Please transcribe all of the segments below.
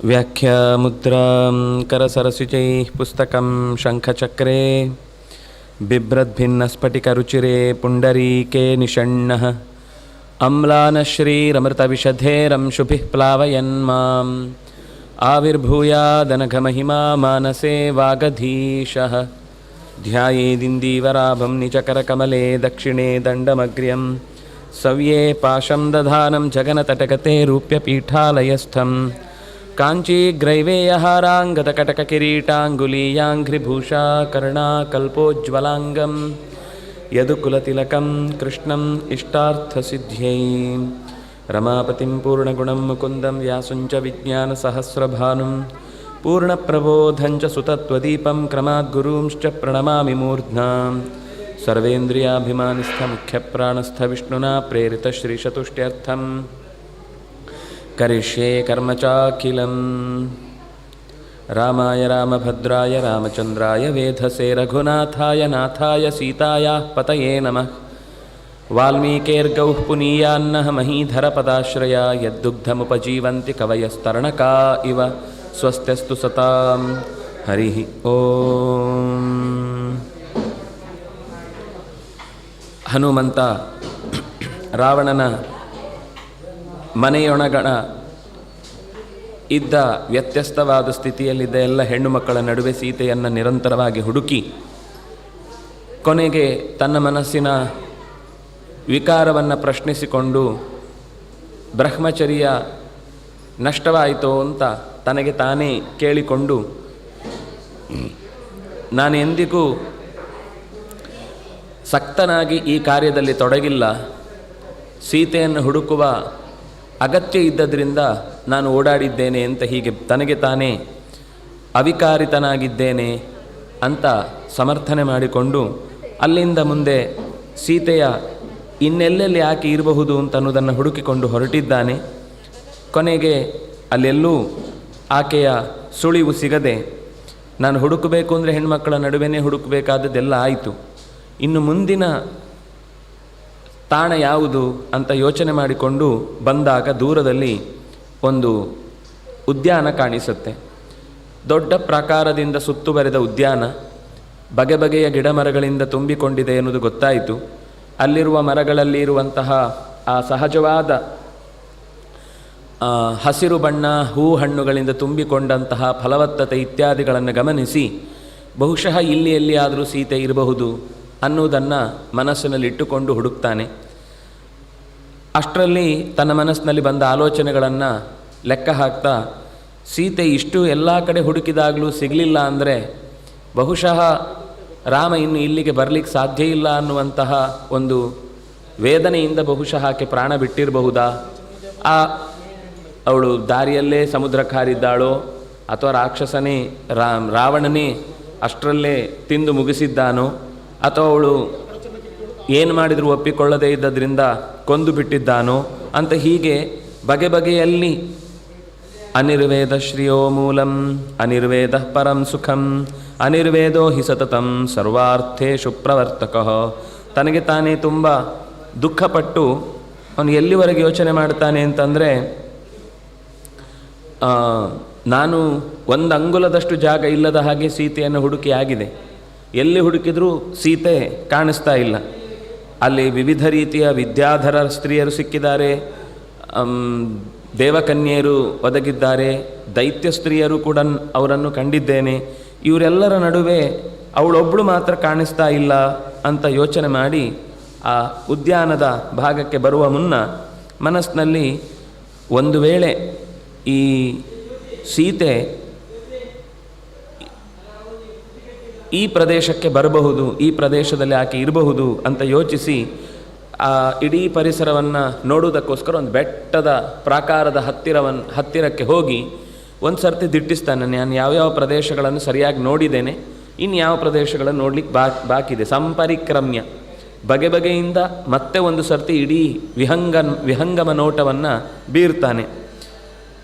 व्याख्यामुद्रां करसरसिजैः पुस्तकं शङ्खचक्रे बिभ्रद्भिन्नस्फटिकरुचिरे पुण्डरीके निषण्णः अम्लानश्रीरमृतविशधेरंशुभिः प्लावयन् माम् आविर्भूयादनघमहिमा मानसे वागधीशः ध्यायेदिन्दीवराभं निजकरकमले दक्षिणे दण्डमग्र्यं सव्ये पाशं दधानं जगनतटगते रूप्यपीठालयस्थं काञ्चीग्रैवेयहाराङ्गतकटककिरीटाङ्गुलीयाङ्घ्रिभूषा कर्णाकल्पोज्ज्वलाङ्गं यदुकुलतिलकं कृष्णम् इष्टार्थसिद्ध्यै रमापतिं पूर्णगुणं मुकुन्दं व्यासुञ्च विज्ञानसहस्रभानुं पूर्णप्रबोधञ्च सुतत्वदीपं क्रमाद्गुरूंश्च प्रणमामि मूर्ध्ना सर्वेन्द्रियाभिमानिस्थमुख्यप्राणस्थविष्णुना प्रेरितश्रीशतुष्ट्यर्थं करिष्ये कर्म चाखिलं रामाय रामभद्राय रामचन्द्राय वेधसे रघुनाथाय नाथाय सीतायाः पतये नमः वाल्मीकेर्गौः पुनीयान्नः महीधरपदाश्रया यद्दुग्धमुपजीवन्ति कवयस्तरणका इव स्वस्त्यस्तु सतां हरिः ಓಂ. ಹನುಮಂತ ರಾವಣನ ಮನೆಯೊಳಗಣ ಇದ್ದ ವ್ಯತ್ಯಸ್ತವಾದ ಸ್ಥಿತಿಯಲ್ಲಿದ್ದ ಎಲ್ಲ ಹೆಣ್ಣು ಮಕ್ಕಳ ನಡುವೆ ಸೀತೆಯನ್ನು ನಿರಂತರವಾಗಿ ಹುಡುಕಿ ಕೊನೆಗೆ ತನ್ನ ಮನಸ್ಸಿನ ವಿಕಾರವನ್ನು ಪ್ರಶ್ನಿಸಿಕೊಂಡು ಬ್ರಹ್ಮಚರ್ಯ ನಷ್ಟವಾಯಿತೋ ಅಂತ ತನಗೆ ತಾನೇ ಕೇಳಿಕೊಂಡು ನಾನೆಂದಿಗೂ ಸಕ್ತನಾಗಿ ಈ ಕಾರ್ಯದಲ್ಲಿ ತೊಡಗಿಲ್ಲ, ಸೀತೆಯನ್ನು ಹುಡುಕುವ ಅಗತ್ಯ ಇದ್ದದ್ರಿಂದ ನಾನು ಓಡಾಡಿದ್ದೇನೆ ಅಂತ ಹೀಗೆ ತನಗೆ ತಾನೇ ಅವಿಕಾರಿತನಾಗಿದ್ದೇನೆ ಅಂತ ಸಮರ್ಥನೆ ಮಾಡಿಕೊಂಡು ಅಲ್ಲಿಂದ ಮುಂದೆ ಸೀತೆಯ ಇನ್ನೆಲ್ಲೆಲ್ಲಿ ಆಕೆ ಇರಬಹುದು ಅಂತ ಅನ್ನೋದನ್ನು ಹುಡುಕಿಕೊಂಡು ಹೊರಟಿದ್ದಾನೆ. ಕೊನೆಗೆ ಅಲ್ಲೆಲ್ಲೂ ಆಕೆಯ ಸುಳಿವು ಸಿಗದೆ ನಾನು ಹುಡುಕಬೇಕು ಅಂದರೆ ಹೆಣ್ಮಕ್ಕಳ ನಡುವೆನೇ ಹುಡುಕಬೇಕಾದದ್ದೆಲ್ಲ ಆಯಿತು. ಇನ್ನು ಮುಂದಿನ ತಾಣ ಯಾವುದು ಅಂತ ಯೋಚನೆ ಮಾಡಿಕೊಂಡು ಬಂದಾಗ ದೂರದಲ್ಲಿ ಒಂದು ಉದ್ಯಾನ ಕಾಣಿಸುತ್ತೆ. ದೊಡ್ಡ ಪ್ರಾಕಾರದಿಂದ ಸುತ್ತುವರೆದ ಉದ್ಯಾನ, ಬಗೆ ಬಗೆಯ ಗಿಡ ಮರಗಳಿಂದ ತುಂಬಿಕೊಂಡಿದೆ ಎನ್ನುವುದು ಗೊತ್ತಾಯಿತು. ಅಲ್ಲಿರುವ ಮರಗಳಲ್ಲಿ ಇರುವಂತಹ ಆ ಸಹಜವಾದ ಹಸಿರು ಬಣ್ಣ, ಹೂ ಹಣ್ಣುಗಳಿಂದ ತುಂಬಿಕೊಂಡಂತಹ ಫಲವತ್ತತೆ ಇತ್ಯಾದಿಗಳನ್ನು ಗಮನಿಸಿ ಬಹುಶಃ ಇಲ್ಲಿ ಎಲ್ಲಿಯಾದರೂ ಸೀತೆ ಇರಬಹುದು ಅನ್ನುವುದನ್ನು ಮನಸ್ಸಿನಲ್ಲಿಟ್ಟುಕೊಂಡು ಹುಡುಕ್ತಾನೆ. ಅಷ್ಟರಲ್ಲಿ ತನ್ನ ಮನಸ್ಸಿನಲ್ಲಿ ಬಂದ ಆಲೋಚನೆಗಳನ್ನು ಲೆಕ್ಕ ಹಾಕ್ತಾ ಸೀತೆ ಇಷ್ಟು ಎಲ್ಲ ಕಡೆ ಹುಡುಕಿದಾಗಲೂ ಸಿಗಲಿಲ್ಲ ಅಂದರೆ ಬಹುಶಃ ರಾಮ ಇನ್ನು ಇಲ್ಲಿಗೆ ಬರಲಿಕ್ಕೆ ಸಾಧ್ಯ ಇಲ್ಲ ಅನ್ನುವಂತಹ ಒಂದು ವೇದನೆಯಿಂದ ಬಹುಶಃ ಆಕೆ ಪ್ರಾಣ ಬಿಟ್ಟಿರಬಹುದಾ, ಅವಳು ದಾರಿಯಲ್ಲೇ ಸಮುದ್ರಕ್ಕೆ ಹಾರಿದ್ದಾಳೋ ಅಥವಾ ರಾಕ್ಷಸನೇ ರಾವಣನೇ ಅಷ್ಟರಲ್ಲೇ ತಿಂದು ಮುಗಿಸಿದ್ದಾನೋ ಅಥವಾ ಅವಳು ಏನು ಮಾಡಿದರೂ ಒಪ್ಪಿಕೊಳ್ಳದೇ ಇದ್ದದ್ರಿಂದ ಕೊಂದು ಬಿಟ್ಟಿದ್ದಾನೋ ಅಂತ ಹೀಗೆ ಬಗೆ ಬಗೆಯಲ್ಲಿ ಅನಿರ್ವೇದ ಶ್ರಿಯೋ ಮೂಲಂ ಅನಿರ್ವೇದ ಪರಂ ಸುಖಂ ಅನಿರ್ವೇದೋ ಹಿ ಸತತಂ ಸರ್ವಾರ್ಥೇಷು ಪ್ರವರ್ತಕಃ. ತನಗೆ ತಾನೇ ತುಂಬ ದುಃಖಪಟ್ಟು ಅವನು ಎಲ್ಲಿವರೆಗೆ ಯೋಚನೆ ಮಾಡ್ತಾನೆ ಅಂತಂದರೆ, ನಾನು ಒಂದು ಅಂಗುಲದಷ್ಟು ಜಾಗ ಇಲ್ಲದ ಹಾಗೆ ಸೀತೆಯನ್ನು ಹುಡುಕಿ ಆಗಿದೆ, ಎಲ್ಲಿ ಹುಡುಕಿದರೂ ಸೀತೆ ಕಾಣಿಸ್ತಾ ಇಲ್ಲ. ಅಲ್ಲಿ ವಿವಿಧ ರೀತಿಯ ವಿದ್ಯಾಧರ ಸ್ತ್ರೀಯರು ಸಿಕ್ಕಿದ್ದಾರೆ, ದೇವಕನ್ಯೆಯರು ಒದಗಿದ್ದಾರೆ, ದೈತ್ಯ ಸ್ತ್ರೀಯರು ಕೂಡ ಅವರನ್ನು ಕಂಡಿದ್ದೇನೆ. ಇವರೆಲ್ಲರ ನಡುವೆ ಅವಳೊಬ್ಬಳು ಮಾತ್ರ ಕಾಣಿಸ್ತಾ ಇಲ್ಲ ಅಂತ ಯೋಚನೆ ಮಾಡಿ ಆ ಉದ್ಯಾನದ ಭಾಗಕ್ಕೆ ಬರುವ ಮುನ್ನ ಮನಸ್ಸಿನಲ್ಲಿ ಒಂದು ವೇಳೆ ಈ ಸೀತೆ ಈ ಪ್ರದೇಶಕ್ಕೆ ಬರಬಹುದು, ಈ ಪ್ರದೇಶದಲ್ಲಿ ಆಕೆ ಇರಬಹುದು ಅಂತ ಯೋಚಿಸಿ ಆ ಇಡೀ ಪರಿಸರವನ್ನು ನೋಡುವುದಕ್ಕೋಸ್ಕರ ಒಂದು ಬೆಟ್ಟದ ಪ್ರಾಕಾರದ ಹತ್ತಿರಕ್ಕೆ ಹೋಗಿ ಒಂದು ಸರ್ತಿ ದಿಟ್ಟಿಸ್ತಾನೆ. ನಾನು ಯಾವ್ಯಾವ ಪ್ರದೇಶಗಳನ್ನು ಸರಿಯಾಗಿ ನೋಡಿದ್ದೇನೆ, ಇನ್ನು ಯಾವ ಪ್ರದೇಶಗಳನ್ನು ನೋಡ್ಲಿಕ್ಕೆ ಬಾಕಿದೆ. ಸಂಪರಿಕ್ರಮ್ಯ ಬಗೆ ಬಗೆಯಿಂದ ಮತ್ತೆ ಒಂದು ಸರ್ತಿ ಇಡೀ ವಿಹಂಗಮ ನೋಟವನ್ನು ಬೀರ್ತಾನೆ.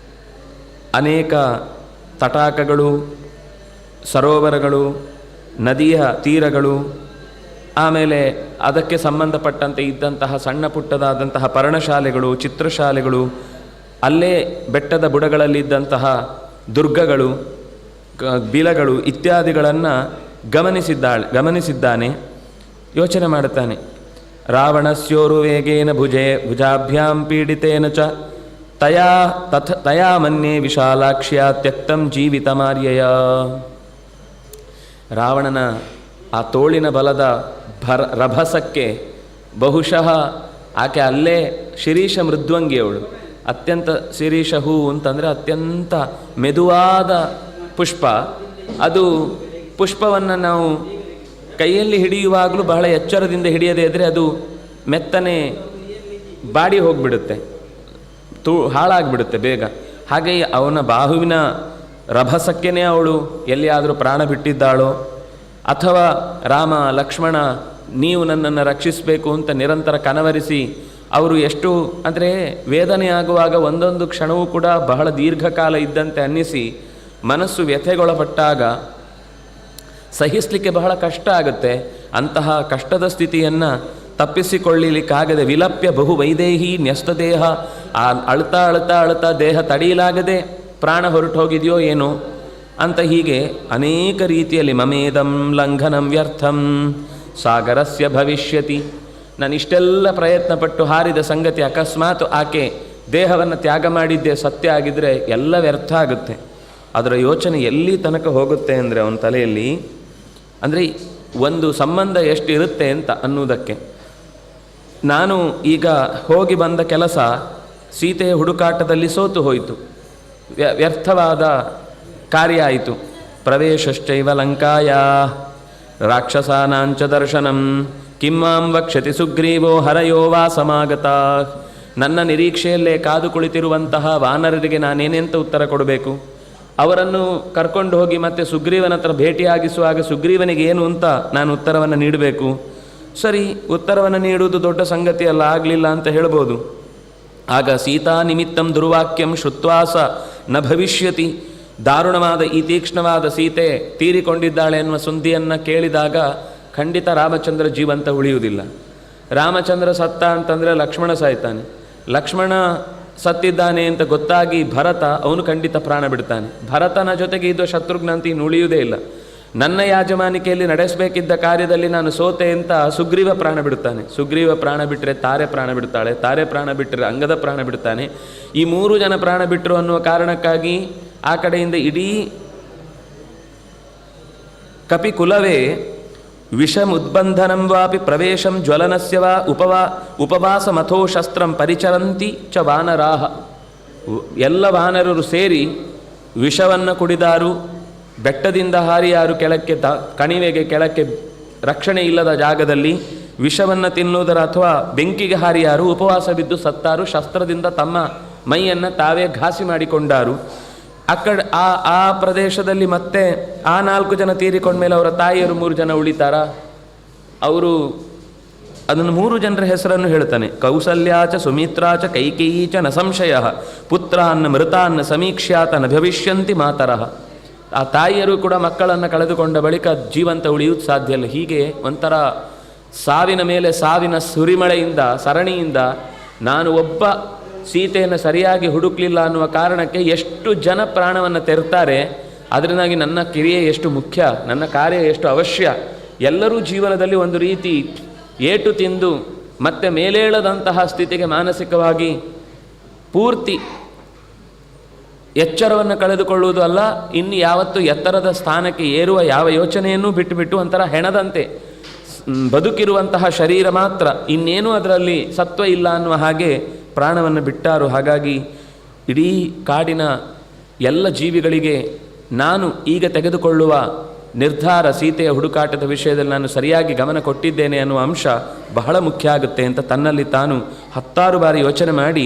ಅನೇಕ ತಟಾಕಗಳು, ಸರೋವರಗಳು, ನದಿಯ ತೀರಗಳು, ಆಮೇಲೆ ಅದಕ್ಕೆ ಸಂಬಂಧಪಟ್ಟಂತೆ ಇದ್ದಂತಹ ಸಣ್ಣ ಪುಟ್ಟದಾದಂತಹ ಪರ್ಣಶಾಲೆಗಳು, ಚಿತ್ರಶಾಲೆಗಳು, ಅಲ್ಲೇ ಬೆಟ್ಟದ ಬುಡಗಳಲ್ಲಿದ್ದಂತಹ ದುರ್ಗಗಳು, ಬಿಲಗಳು ಇತ್ಯಾದಿಗಳನ್ನು ಗಮನಿಸಿದ್ದಾನೆ. ಯೋಚನೆ ಮಾಡುತ್ತಾನೆ. ರಾವಣಸ್ಯೋರು ವೇಗೇನ ಭುಜಾಭ್ಯಾಂ ಪೀಡಿತೇನ ಚ ತಯಾ ಮನ್ಯೆ ವಿಶಾಲಾಕ್ಷ್ಯ ತ್ಯಕ್ತಂ ಜೀವಿತಮಾರ್ಯಯ. ರಾವಣನ ಆ ತೋಳಿನ ಬಲದ ರಭಸಕ್ಕೆ ಬಹುಶಃ ಆಕೆ ಅಲ್ಲೇ ಶಿರೀಷ ಮೃದ್ವಂಗಿಯವಳು. ಅತ್ಯಂತ ಶಿರೀಷ ಹೂ ಅಂತಂದರೆ ಅತ್ಯಂತ ಮೆದುವಾದ ಪುಷ್ಪ. ಅದು ಪುಷ್ಪವನ್ನು ನಾವು ಕೈಯಲ್ಲಿ ಹಿಡಿಯುವಾಗಲೂ ಬಹಳ ಎಚ್ಚರದಿಂದ ಹಿಡಿಯದೇ ಇದ್ದರೆ ಅದು ಮೆತ್ತನೆ ಬಾಡಿ ಹೋಗಿಬಿಡುತ್ತೆ, ಹಾಳಾಗಿಬಿಡುತ್ತೆ ಬೇಗ. ಹಾಗೆಯೇ ಅವನ ಬಾಹುವಿನ ರಭಸಕ್ಕೇನೆ ಅವಳು ಎಲ್ಲಿಯಾದರೂ ಪ್ರಾಣ ಬಿಟ್ಟಿದ್ದಾಳೋ, ಅಥವಾ ರಾಮ ಲಕ್ಷ್ಮಣ ನೀವು ನನ್ನನ್ನು ರಕ್ಷಿಸಬೇಕು ಅಂತ ನಿರಂತರ ಕನವರಿಸಿ ಅವರು ಎಷ್ಟು ಅಂದರೆ ವೇದನೆ ಆಗುವಾಗ ಒಂದೊಂದು ಕ್ಷಣವೂ ಕೂಡ ಬಹಳ ದೀರ್ಘಕಾಲ ಇದ್ದಂತೆ ಅನ್ನಿಸಿ ಮನಸ್ಸು ವ್ಯಥೆಗೊಳಪಟ್ಟಾಗ ಸಹಿಸಲಿಕ್ಕೆ ಬಹಳ ಕಷ್ಟ ಆಗುತ್ತೆ. ಅಂತಹ ಕಷ್ಟದ ಸ್ಥಿತಿಯನ್ನು ತಪ್ಪಿಸಿಕೊಳ್ಳಲಿಕ್ಕಾಗದೆ ವಿಲಪ್ಯ ಬಹು ವೈದೇಹಿ ನ್ಯಸ್ತದೇಹ, ಅಳ್ತಾ ಅಳ್ತಾ ಅಳ್ತಾ ದೇಹ ತಡೆಯಲಾಗದೆ ಪ್ರಾಣ ಹೊರಟು ಹೋಗಿದೆಯೋ ಏನೋ ಅಂತ ಹೀಗೆ ಅನೇಕ ರೀತಿಯಲ್ಲಿ ಮಮೇದಂ ಲಂಘನಂ ವ್ಯರ್ಥಂ ಸಾಗರಸ್ಯ ಭವಿಷ್ಯತಿ. ನಾನು ಇಷ್ಟೆಲ್ಲ ಪ್ರಯತ್ನಪಟ್ಟು ಹಾರಿದ ಸಂಗತಿ ಅಕಸ್ಮಾತ್ ಆಕೆ ದೇಹವನ್ನು ತ್ಯಾಗ ಮಾಡಿದ್ದೇ ಸತ್ಯ ಆಗಿದ್ದರೆ ಎಲ್ಲ ವ್ಯರ್ಥ ಆಗುತ್ತೆ. ಅದರ ಯೋಚನೆ ಎಲ್ಲಿ ತನಕ ಹೋಗುತ್ತೆ ಅಂದರೆ ಅವನ ತಲೆಯಲ್ಲಿ, ಅಂದರೆ ಒಂದು ಸಂಬಂಧ ಎಷ್ಟು ಇರುತ್ತೆ ಅಂತ ಅನ್ನುವುದಕ್ಕೆ. ನಾನು ಈಗ ಹೋಗಿ ಬಂದ ಕೆಲಸ ಸೀತೆಯ ಹುಡುಕಾಟದಲ್ಲಿ ಸೋತು ಹೋಯಿತು, ವ್ಯರ್ಥವಾದ ಕಾರ್ಯ ಆಯಿತು. ಪ್ರವೇಶಶ್ಚೈವ ಲಂಕಾಯ ರಾಕ್ಷಸಾನಾಂಚ ದರ್ಶನಂ ಕಿಮ್ಮಾಂ ವಕ್ಷತಿ ಸುಗ್ರೀವೋ ಹರಯೋ ವಾ ಸಮಾಗತ. ನನ್ನ ನಿರೀಕ್ಷೆಯಲ್ಲೇ ಕಾದು ಕುಳಿತಿರುವಂತಹ ವಾನರರಿಗೆ ನಾನೇನೆಂತ ಉತ್ತರ ಕೊಡಬೇಕು? ಅವರನ್ನು ಕರ್ಕೊಂಡು ಹೋಗಿ ಮತ್ತೆ ಸುಗ್ರೀವನ ಹತ್ರ ಭೇಟಿಯಾಗಿಸುವಾಗ ಸುಗ್ರೀವನಿಗೆ ಏನು ಅಂತ ನಾನು ಉತ್ತರವನ್ನು ನೀಡಬೇಕು. ಸರಿ, ಉತ್ತರವನ್ನು ನೀಡುವುದು ದೊಡ್ಡ ಸಂಗತಿಯಲ್ಲ, ಆಗಲಿಲ್ಲ ಅಂತ ಹೇಳ್ಬೋದು. ಆಗ ಸೀತಾ ನಿಮಿತ್ತಂ ದುರ್ವಾಕ್ಯಂ ಶ್ರುತ್ವಾಸ ನ ಭವಿಷ್ಯತಿ. ದಾರುಣವಾದ ಈ ತೀಕ್ಷ್ಣವಾದ ಸೀತೆ ತೀರಿಕೊಂಡಿದ್ದಾಳೆ ಎನ್ನುವ ಸುದ್ದಿಯನ್ನು ಕೇಳಿದಾಗ ಖಂಡಿತ ರಾಮಚಂದ್ರ ಜೀವಂತ ಉಳಿಯುವುದಿಲ್ಲ. ರಾಮಚಂದ್ರ ಸತ್ತ ಅಂತಂದರೆ ಲಕ್ಷ್ಮಣ ಸಾಯ್ತಾನೆ. ಲಕ್ಷ್ಮಣ ಸತ್ತಿದ್ದಾನೆ ಅಂತ ಗೊತ್ತಾಗಿ ಭರತ ಅವನು ಖಂಡಿತ ಪ್ರಾಣ ಬಿಡ್ತಾನೆ. ಭರತನ ಜೊತೆಗೆ ಇದು ಶತ್ರುಘ್ನ ಅಂತ ಇನ್ನು ಉಳಿಯುವುದೇ ಇಲ್ಲ. ನನ್ನ ಯಾಜಮಾನಿಕೆಯಲ್ಲಿ ನಡೆಸಬೇಕಿದ್ದ ಕಾರ್ಯದಲ್ಲಿ ನಾನು ಸೋತೆ ಅಂತ ಸುಗ್ರೀವ ಪ್ರಾಣ ಬಿಡುತ್ತಾನೆ. ಸುಗ್ರೀವ ಪ್ರಾಣ ಬಿಟ್ಟರೆ ತಾರೆ ಪ್ರಾಣ ಬಿಡ್ತಾಳೆ, ತಾರೆ ಪ್ರಾಣ ಬಿಟ್ಟರೆ ಅಂಗದ ಪ್ರಾಣ ಬಿಡ್ತಾನೆ. ಈ 3 ಜನ ಪ್ರಾಣ ಬಿಟ್ಟರು ಅನ್ನುವ ಕಾರಣಕ್ಕಾಗಿ ಆ ಕಡೆಯಿಂದ ಇಡೀ ಕಪಿಕುಲವೇ ವಿಷಮುದ್ಬಂಧನಂ ವಾಪಿ ಪ್ರವೇಶಂ ಜ್ವಲನಸ್ಯ ವಾ ಉಪವಾಸ ಮಥೋ ಶಸ್ತ್ರಂ ಪರಿಚರಂತಿ ಚ ವಾನರಾಹ. ಎಲ್ಲ ವಾನರರು ಸೇರಿ ವಿಷವನ್ನು ಕುಡಿದಾರು, ಬೆಟ್ಟದಿಂದ ಹಾರಿಯಾರು ಕೆಳಕ್ಕೆ ಕಣಿವೆಗೆ ಕೆಳಕ್ಕೆ ರಕ್ಷಣೆ ಇಲ್ಲದ ಜಾಗದಲ್ಲಿ ವಿಷವನ್ನು ತಿನ್ನುವುದರ ಅಥವಾ ಬೆಂಕಿಗೆ ಹಾರಿಯಾರು, ಉಪವಾಸ ಬಿದ್ದು ಸತ್ತಾರು, ಶಸ್ತ್ರದಿಂದ ತಮ್ಮ ಮೈಯನ್ನು ತಾವೇ ಘಾಸಿ ಮಾಡಿಕೊಂಡಾರು. ಆ ಪ್ರದೇಶದಲ್ಲಿ ಮತ್ತೆ ಆ 4 ಜನ ತೀರಿಕೊಂಡ್ಮೇಲೆ ಅವರ ತಾಯಿಯರು 3 ಜನ ಉಳಿತಾರ? ಅವರು ಅದನ್ನು 3 ಜನರ ಹೆಸರನ್ನು ಹೇಳ್ತಾನೆ. ಕೌಸಲ್ಯಾಚ ಸುಮಿತ್ರಾಚ ಕೈಕೇಯೀಚ ನ ಸಂಶಯ ಪುತ್ರಾನ್ನ ಮೃತಾನ್ನ ಸಮೀಕ್ಷ್ಯಾತ ನ ಭವಿಷ್ಯಂತಿ ಮಾತರಃ. ಆ ತಾಯಿಯರು ಕೂಡ ಮಕ್ಕಳನ್ನು ಕಳೆದುಕೊಂಡ ಬಳಿಕ ಜೀವಂತ ಉಳಿಯುವುದು ಸಾಧ್ಯ ಇಲ್ಲ. ಹೀಗೆ ಒಂಥರ ಸಾವಿನ ಮೇಲೆ ಸಾವಿನ ಸುರಿಮಳೆಯಿಂದ ಸರಣಿಯಿಂದ ನಾನು ಒಬ್ಬ ಸೀತೆಯನ್ನು ಸರಿಯಾಗಿ ಹುಡುಕಲಿಲ್ಲ ಅನ್ನುವ ಕಾರಣಕ್ಕೆ ಎಷ್ಟು ಜನ ಪ್ರಾಣವನ್ನು ತೆರ್ತಾರೆ. ಅದರಿಂದಾಗಿ ನನ್ನ ಕಿರಿಯೆ ಎಷ್ಟು ಮುಖ್ಯ, ನನ್ನ ಕಾರ್ಯ ಎಷ್ಟು ಅವಶ್ಯ. ಎಲ್ಲರೂ ಜೀವನದಲ್ಲಿ ಒಂದು ರೀತಿ ಏಟು ತಿಂದು ಮತ್ತೆ ಮೇಲೇಳದಂತಹ ಸ್ಥಿತಿಗೆ ಮಾನಸಿಕವಾಗಿ ಪೂರ್ತಿ ಎಚ್ಚರವನ್ನು ಕಳೆದುಕೊಳ್ಳುವುದು ಅಲ್ಲ, ಇನ್ನು ಯಾವತ್ತು ಎತ್ತರದ ಸ್ಥಾನಕ್ಕೆ ಏರುವ ಯಾವ ಯೋಚನೆಯನ್ನೂ ಬಿಟ್ಟುಬಿಟ್ಟು ಒಂಥರ ಹೆಣದಂತೆ ಬದುಕಿರುವಂತಹ ಶರೀರ ಮಾತ್ರ, ಇನ್ನೇನೂ ಅದರಲ್ಲಿ ಸತ್ವ ಇಲ್ಲ ಅನ್ನುವ ಹಾಗೆ ಪ್ರಾಣವನ್ನು ಬಿಟ್ಟಾರು. ಹಾಗಾಗಿ ಇಡೀ ಕಾಡಿನ ಎಲ್ಲ ಜೀವಿಗಳಿಗೆ ನಾನು ಈಗ ತೆಗೆದುಕೊಳ್ಳುವ ನಿರ್ಧಾರ ಸೀತೆಯ ಹುಡುಕಾಟದ ವಿಷಯದಲ್ಲಿ ನಾನು ಸರಿಯಾಗಿ ಗಮನ ಕೊಟ್ಟಿದ್ದೇನೆ ಅನ್ನುವ ಅಂಶ ಬಹಳ ಮುಖ್ಯ ಆಗುತ್ತೆ ಅಂತ ತನ್ನಲ್ಲಿ ತಾನು 10 ಬಾರಿ ಯೋಚನೆ ಮಾಡಿ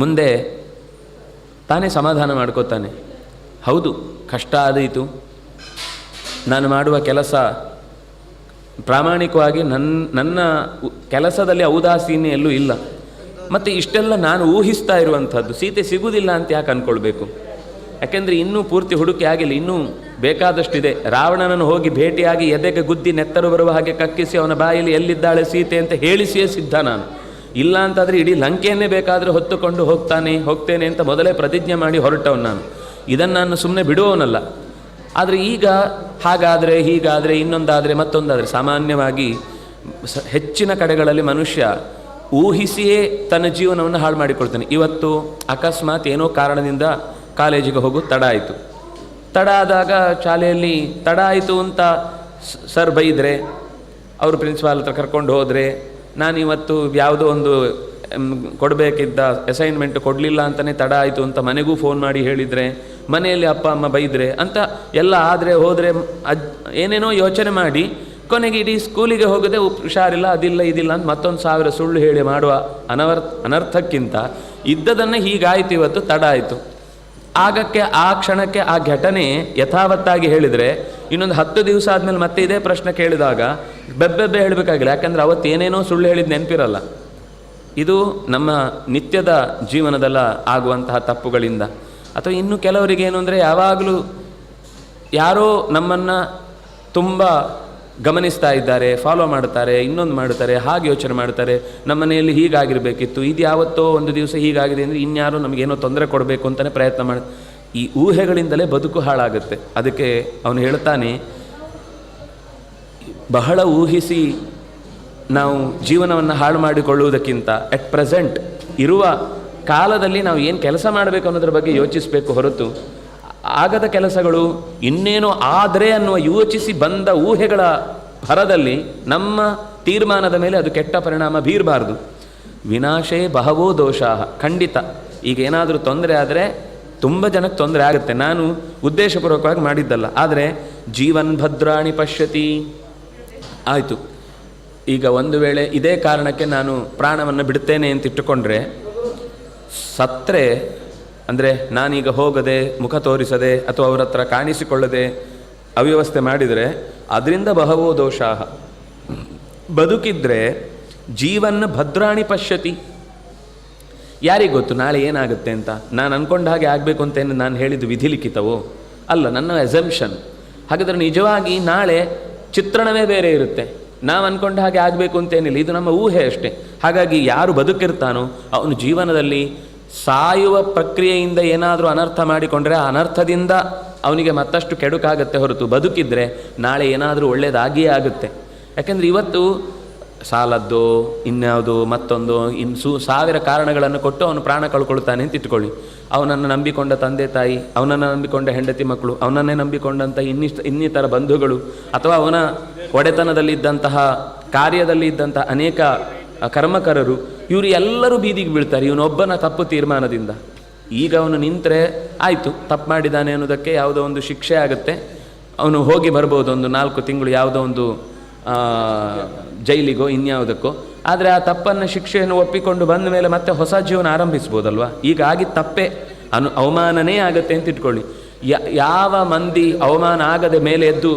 ಮುಂದೆ ತಾನೇ ಸಮಾಧಾನ ಮಾಡ್ಕೋತಾನೆ. ಹೌದು, ಕಷ್ಟ ಆದೀತು, ನಾನು ಮಾಡುವ ಕೆಲಸ ಪ್ರಾಮಾಣಿಕವಾಗಿ ನನ್ನ ಕೆಲಸದಲ್ಲಿ ಔದಾಸೀನ್ಯ ಎಲ್ಲೂ ಇಲ್ಲ. ಮತ್ತು ಇಷ್ಟೆಲ್ಲ ನಾನು ಊಹಿಸ್ತಾ ಇರುವಂಥದ್ದು ಸೀತೆ ಸಿಗುವುದಿಲ್ಲ ಅಂತ ಯಾಕೆ ಅಂದ್ಕೊಳ್ಬೇಕು? ಯಾಕೆಂದರೆ ಇನ್ನೂ ಪೂರ್ತಿ ಹುಡುಕಿ ಆಗಿಲ್ಲ, ಇನ್ನೂ ಬೇಕಾದಷ್ಟಿದೆ. ರಾವಣನನ್ನು ಹೋಗಿ ಭೇಟಿಯಾಗಿ ಎದೆಗೆ ಗುದ್ದಿ ನೆತ್ತರು ಬರುವ ಹಾಗೆ ಕಕ್ಕಿಸಿ ಅವನ ಬಾಯಲ್ಲಿ ಎಲ್ಲಿದ್ದಾಳೆ ಸೀತೆ ಅಂತ ಹೇಳಿಸಿಯೇ ಸಿದ್ಧ ನಾನು. ಇಲ್ಲ ಅಂತಾದರೆ ಇಡೀ ಲಂಕೆಯನ್ನೇ ಬೇಕಾದರೆ ಹೊತ್ತುಕೊಂಡು ಹೋಗ್ತೇನೆ ಅಂತ ಮೊದಲೇ ಪ್ರತಿಜ್ಞೆ ಮಾಡಿ ಹೊರಟವನು ನಾನು. ಇದನ್ನು ನಾನು ಸುಮ್ಮನೆ ಬಿಡುವವನಲ್ಲ. ಆದರೆ ಈಗ ಹಾಗಾದರೆ, ಹೀಗಾದರೆ, ಇನ್ನೊಂದಾದರೆ, ಮತ್ತೊಂದಾದರೆ, ಸಾಮಾನ್ಯವಾಗಿ ಹೆಚ್ಚಿನ ಕಡೆಗಳಲ್ಲಿ ಮನುಷ್ಯ ಊಹಿಸಿಯೇ ತನ್ನ ಜೀವನವನ್ನು ಹಾಳು ಮಾಡಿಕೊಳ್ತಾನೆ. ಇವತ್ತು ಅಕಸ್ಮಾತ್ ಏನೋ ಕಾರಣದಿಂದ ಕಾಲೇಜಿಗೆ ಹೋಗೋದು ತಡ ಆಯಿತು. ತಡ ಆದಾಗ ಶಾಲೆಯಲ್ಲಿ ತಡ ಆಯಿತು ಅಂತ ಸರ್ ಬೈದರೆ, ಅವರು ಪ್ರಿನ್ಸಿಪಾಲ್ ಹತ್ರ ಕರ್ಕೊಂಡು ಹೋದರೆ, ನಾನಿವತ್ತು ಯಾವುದೋ ಒಂದು ಕೊಡಬೇಕಿದ್ದ ಅಸೈನ್ಮೆಂಟ್ ಕೊಡಲಿಲ್ಲ ಅಂತಲೇ ತಡ ಆಯಿತು ಅಂತ ಮನೆಗೂ ಫೋನ್ ಮಾಡಿ ಹೇಳಿದರೆ, ಮನೆಯಲ್ಲಿ ಅಪ್ಪ ಅಮ್ಮ ಬೈದರೆ ಅಂತ ಎಲ್ಲ ಆದರೆ ಹೋದರೆ ಏನೇನೋ ಯೋಚನೆ ಮಾಡಿ ಕೊನೆಗೆ ಇಡೀ ಸ್ಕೂಲಿಗೆ ಹೋಗದೆ ಹುಷಾರಿಲ್ಲ, ಅದಿಲ್ಲ, ಇದಿಲ್ಲ ಅಂತ ಮತ್ತೊಂದು 1000 ಸುಳ್ಳು ಹೇಳಿ ಮಾಡುವ ಅನರ್ಥಕ್ಕಿಂತ ಇದ್ದದನ್ನು ಹೀಗಾಯಿತು, ಇವತ್ತು ತಡ ಆಯಿತು. ಆಗಕ್ಕೆ ಆ ಕ್ಷಣಕ್ಕೆ ಆ ಘಟನೆ ಯಥಾವತ್ತಾಗಿ ಹೇಳಿದರೆ ಇನ್ನೊಂದು 10 ದಿವಸ ಆದಮೇಲೆ ಮತ್ತೆ ಇದೇ ಪ್ರಶ್ನೆ ಕೇಳಿದಾಗ ಬೆಬ್ಬೆಬ್ಬೆ ಹೇಳಬೇಕಾಗಿಲ್ಲ, ಯಾಕಂದರೆ ಅವತ್ತು ಏನೇನೋ ಸುಳ್ಳು ಹೇಳಿದ ನೆನಪಿರಲ್ಲ. ಇದು ನಮ್ಮ ನಿತ್ಯದ ಜೀವನದಲ್ಲ ಆಗುವಂತಹ ತಪ್ಪುಗಳಿಂದ. ಅಥವಾ ಇನ್ನು ಕೆಲವರಿಗೆ ಏನು ಅಂದರೆ, ಯಾವಾಗಲೂ ಯಾರೋ ನಮ್ಮನ್ನು ತುಂಬ ಗಮನಿಸ್ತಾ ಇದ್ದಾರೆ, ಫಾಲೋ ಮಾಡ್ತಾರೆ, ಇನ್ನೊಂದು ಮಾಡ್ತಾರೆ, ಹಾಗೆ ಯೋಚನೆ ಮಾಡ್ತಾರೆ, ನಮ್ಮ ಮನೆಯಲ್ಲಿ ಹೀಗಾಗಿರಬೇಕಿತ್ತು, ಇದು ಯಾವತ್ತೋ ಒಂದು ದಿವಸ ಹೀಗಾಗಿದೆ ಅಂದರೆ ಇನ್ಯಾರೋ ನಮಗೇನೋ ತೊಂದರೆ ಕೊಡಬೇಕು ಅಂತಲೇ ಪ್ರಯತ್ನ ಮಾಡಿ, ಈ ಊಹೆಗಳಿಂದಲೇ ಬದುಕು ಹಾಳಾಗುತ್ತೆ. ಅದಕ್ಕೆ ಅವನು ಹೇಳ್ತಾನೆ, ಬಹಳ ಊಹಿಸಿ ನಾವು ಜೀವನವನ್ನು ಹಾಳು ಮಾಡಿಕೊಳ್ಳುವುದಕ್ಕಿಂತ ಎಟ್ ಪ್ರೆಸೆಂಟ್ ಇರುವ ಕಾಲದಲ್ಲಿ ನಾವು ಏನು ಕೆಲಸ ಮಾಡಬೇಕು ಅನ್ನೋದ್ರ ಬಗ್ಗೆ ಯೋಚಿಸಬೇಕು ಹೊರತು ಆಗದ ಕೆಲಸಗಳು ಇನ್ನೇನೋ ಆದರೆ ಅನ್ನುವ ಯೋಚಿಸಿ ಬಂದ ಊಹೆಗಳ ಭರದಲ್ಲಿ ನಮ್ಮ ತೀರ್ಮಾನದ ಮೇಲೆ ಅದು ಕೆಟ್ಟ ಪರಿಣಾಮ ಬೀರಬಾರ್ದು. ವಿನಾಶೇ ಬಹವೋ ದೋಷಾಃ. ಖಂಡಿತ ಈಗ ಏನಾದರೂ ತೊಂದರೆ ಆದರೆ ತುಂಬ ಜನಕ್ಕೆ ತೊಂದರೆ ಆಗುತ್ತೆ. ನಾನು ಉದ್ದೇಶಪೂರ್ವಕವಾಗಿ ಮಾಡಿದ್ದಲ್ಲ. ಆದರೆ ಜೀವನ್ ಭದ್ರಾಣಿ ಪಶ್ಯತಿ, ಆಯಿತು, ಈಗ ಒಂದು ವೇಳೆ ಇದೇ ಕಾರಣಕ್ಕೆ ನಾನು ಪ್ರಾಣವನ್ನು ಬಿಡ್ತೇನೆ ಅಂತ ಇಟ್ಟುಕೊಂಡ್ರೆ, ಸತ್ತರೆ ಅಂದರೆ ನಾನೀಗ ಹೋಗದೆ, ಮುಖ ತೋರಿಸದೆ ಅಥವಾ ಅವರ ಹತ್ರ ಕಾಣಿಸಿಕೊಳ್ಳದೆ ಅವ್ಯವಸ್ಥೆ ಮಾಡಿದರೆ ಅದರಿಂದ ಬಹವೋ ದೋಷಾಃ. ಬದುಕಿದ್ರೆ ಜೀವನ ಭದ್ರಾಣಿ ಪಶ್ಯತಿ. ಯಾರಿಗೆ ಗೊತ್ತು ನಾಳೆ ಏನಾಗುತ್ತೆ ಅಂತ? ನಾನು ಅಂದ್ಕೊಂಡ ಹಾಗೆ ಆಗಬೇಕು ಅಂತೇನು ನಾನು ಹೇಳಿದ್ದು ವಿಧಿಲಿಖಿತವೋ? ಅಲ್ಲ, ನನ್ನ ಎಸಂಪ್ಷನ್. ಹಾಗಾದರೆ ನಿಜವಾಗಿ ನಾಳೆ ಚಿತ್ರಣವೇ ಬೇರೆ ಇರುತ್ತೆ. ನಾವು ಅಂದ್ಕೊಂಡ ಹಾಗೆ ಆಗಬೇಕು ಅಂತೇನಿಲ್ಲ, ಇದು ನಮ್ಮ ಊಹೆ ಅಷ್ಟೇ. ಹಾಗಾಗಿ ಯಾರು ಬದುಕಿರ್ತಾನೋ ಅವನು ಜೀವನದಲ್ಲಿ ಸಾಯುವ ಪ್ರಕ್ರಿಯೆಯಿಂದ ಏನಾದರೂ ಅನರ್ಥ ಮಾಡಿಕೊಂಡ್ರೆ ಆ ಅನರ್ಥದಿಂದ ಅವನಿಗೆ ಮತ್ತಷ್ಟು ಕೆಡುಕಾಗುತ್ತೆ ಹೊರತು ಬದುಕಿದ್ರೆ ನಾಳೆ ಏನಾದರೂ ಒಳ್ಳೆಯದಾಗಿಯೇ ಆಗುತ್ತೆ. ಯಾಕೆಂದರೆ ಇವತ್ತು ಸಾಲದ್ದೋ ಇನ್ಯಾವುದೋ ಮತ್ತೊಂದೋ ಇನ್ನು 1000 ಕಾರಣಗಳನ್ನು ಕೊಟ್ಟು ಅವನು ಪ್ರಾಣ ಕಳ್ಕೊಳ್ತಾನೆ ಅಂತ ಇಟ್ಕೊಳ್ಳಿ. ಅವನನ್ನು ನಂಬಿಕೊಂಡ ತಂದೆ ತಾಯಿ, ಅವನನ್ನು ನಂಬಿಕೊಂಡ ಹೆಂಡತಿ ಮಕ್ಕಳು, ಅವನನ್ನೇ ನಂಬಿಕೊಂಡಂಥ ಇನ್ನಿತರ ಬಂಧುಗಳು, ಅಥವಾ ಅವನ ಒಡೆತನದಲ್ಲಿದ್ದಂತಹ ಕಾರ್ಯದಲ್ಲಿ ಇದ್ದಂತಹ ಅನೇಕ ಕರ್ಮಕರರು, ಇವರು ಎಲ್ಲರೂ ಬೀದಿಗೆ ಬೀಳ್ತಾರೆ ಇವನೊಬ್ಬನ ತಪ್ಪು ತೀರ್ಮಾನದಿಂದ. ಈಗ ಅವನು ನಿಂತರೆ ಆಯಿತು, ತಪ್ಪು ಮಾಡಿದ್ದಾನೆ ಅನ್ನೋದಕ್ಕೆ ಯಾವುದೋ ಒಂದು ಶಿಕ್ಷೆ ಆಗುತ್ತೆ, ಅವನು ಹೋಗಿ ಬರ್ಬೋದು ಒಂದು 4 ತಿಂಗಳು ಯಾವುದೋ ಒಂದು ಜೈಲಿಗೋ ಇನ್ಯಾವುದಕ್ಕೋ. ಆದರೆ ಆ ತಪ್ಪನ್ನು ಶಿಕ್ಷೆಯನ್ನು ಒಪ್ಪಿಕೊಂಡು ಬಂದ ಮೇಲೆ ಮತ್ತೆ ಹೊಸ ಜೀವನ ಆರಂಭಿಸ್ಬೋದಲ್ವ. ಈಗ ಆಗಿದ್ದ ತಪ್ಪೇ ಅವಮಾನನೇ ಆಗತ್ತೆ ಅಂತ ಇಟ್ಕೊಳ್ಳಿ. ಯಾವ ಮಂದಿ ಅವಮಾನ ಆಗದೆ ಮೇಲೆ ಎದ್ದು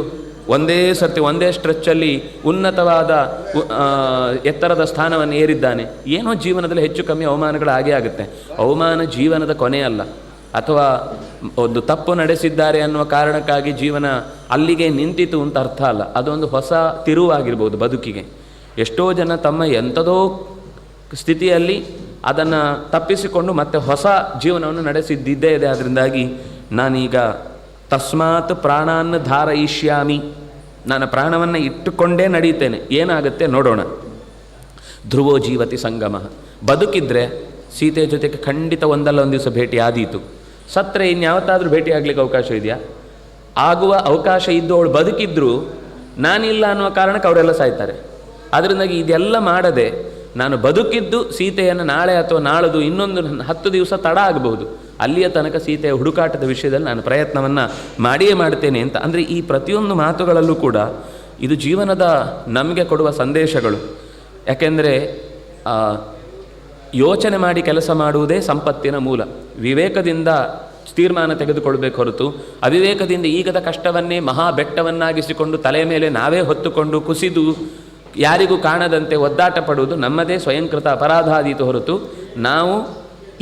ಒಂದೇ ಸರ್ತಿ ಒಂದೇ ಸ್ಟ್ರೆಚ್ಚಲ್ಲಿ ಉನ್ನತವಾದ ಎತ್ತರದ ಸ್ಥಾನವನ್ನು ಏರಿದ್ದಾನೆ? ಏನೋ ಜೀವನದಲ್ಲಿ ಹೆಚ್ಚು ಕಮ್ಮಿ ಅವಮಾನಗಳು ಆಗೇ ಆಗುತ್ತೆ. ಅವಮಾನ ಜೀವನದ ಕೊನೆಯಲ್ಲ. ಅಥವಾ ಒಂದು ತಪ್ಪು ನಡೆಸಿದ್ದಾರೆ ಅನ್ನುವ ಕಾರಣಕ್ಕಾಗಿ ಜೀವನ ಅಲ್ಲಿಗೆ ನಿಂತಿತು ಅಂತ ಅರ್ಥ ಅಲ್ಲ. ಅದೊಂದು ಹೊಸ ತಿರುವಾಗಿರ್ಬೋದು ಬದುಕಿಗೆ. ಎಷ್ಟೋ ಜನ ತಮ್ಮ ಎಂಥದೋ ಸ್ಥಿತಿಯಲ್ಲಿ ಅದನ್ನು ತಪ್ಪಿಸಿಕೊಂಡು ಮತ್ತೆ ಹೊಸ ಜೀವನವನ್ನು ನಡೆಸಿದ್ದಿದ್ದೇ ಇದೆ. ಅದರಿಂದಾಗಿ ನಾನೀಗ ತಸ್ಮಾತ್ ಪ್ರಾಣಾನ್ನ ಧಾರಯಿಷ್ಯಾಮಿ, ನಾನು ಪ್ರಾಣವನ್ನು ಇಟ್ಟುಕೊಂಡೇ ನಡೀತೇನೆ, ಏನಾಗುತ್ತೆ ನೋಡೋಣ. ಧ್ರುವೋ ಜೀವತಿ ಸಂಗಮ. ಬದುಕಿದ್ರೆ ಸೀತೆ ಜೊತೆಗೆ ಖಂಡಿತ ಒಂದಲ್ಲ ಒಂದು ದಿವಸ ಭೇಟಿ ಆದೀತು. ಸತ್ತರೆ ಇನ್ಯಾವತ್ತಾದರೂ ಭೇಟಿ ಆಗಲಿಕ್ಕೆ ಅವಕಾಶ ಇದೆಯಾ? ಆಗುವ ಅವಕಾಶ ಇದ್ದು ಅವಳು ಬದುಕಿದ್ರು ನಾನಿಲ್ಲ ಅನ್ನುವ ಕಾರಣಕ್ಕೆ ಅವರೆಲ್ಲ ಸಾಯ್ತಾರೆ. ಅದರಿಂದಾಗಿ ಇದೆಲ್ಲ ಮಾಡದೆ ನಾನು ಬದುಕಿದ್ದು ಸೀತೆಯನ್ನು ನಾಳೆ ಅಥವಾ ನಾಳದು ಇನ್ನೊಂದು 10 ದಿವಸ ತಡ ಆಗಬಹುದು, ಅಲ್ಲಿಯ ತನಕ ಸೀತೆಯ ಹುಡುಕಾಟದ ವಿಷಯದಲ್ಲಿ ನಾನು ಪ್ರಯತ್ನವನ್ನು ಮಾಡಿಯೇ ಮಾಡ್ತೇನೆ ಅಂತ. ಅಂದರೆ ಈ ಪ್ರತಿಯೊಂದು ಮಾತುಗಳಲ್ಲೂ ಕೂಡ ಇದು ಜೀವನದ ನಮಗೆ ಕೊಡುವ ಸಂದೇಶಗಳು. ಯಾಕೆಂದರೆ ಯೋಚನೆ ಮಾಡಿ ಕೆಲಸ ಮಾಡುವುದೇ ಸಂಪತ್ತಿನ ಮೂಲ. ವಿವೇಕದಿಂದ ತೀರ್ಮಾನ ತೆಗೆದುಕೊಳ್ಬೇಕು ಹೊರತು ಅವಿವೇಕದಿಂದ ಈಗದ ಕಷ್ಟವನ್ನೇ ಮಹಾ ಬೆಟ್ಟವನ್ನಾಗಿಸಿಕೊಂಡು ತಲೆಯ ಮೇಲೆ ನಾವೇ ಹೊತ್ತುಕೊಂಡು ಕುಸಿದು ಯಾರಿಗೂ ಕಾಣದಂತೆ ಒದ್ದಾಟ ಪಡುವುದು ನಮ್ಮದೇ ಸ್ವಯಂಕೃತ ಅಪರಾಧಾದೀತು ಹೊರತು ನಾವು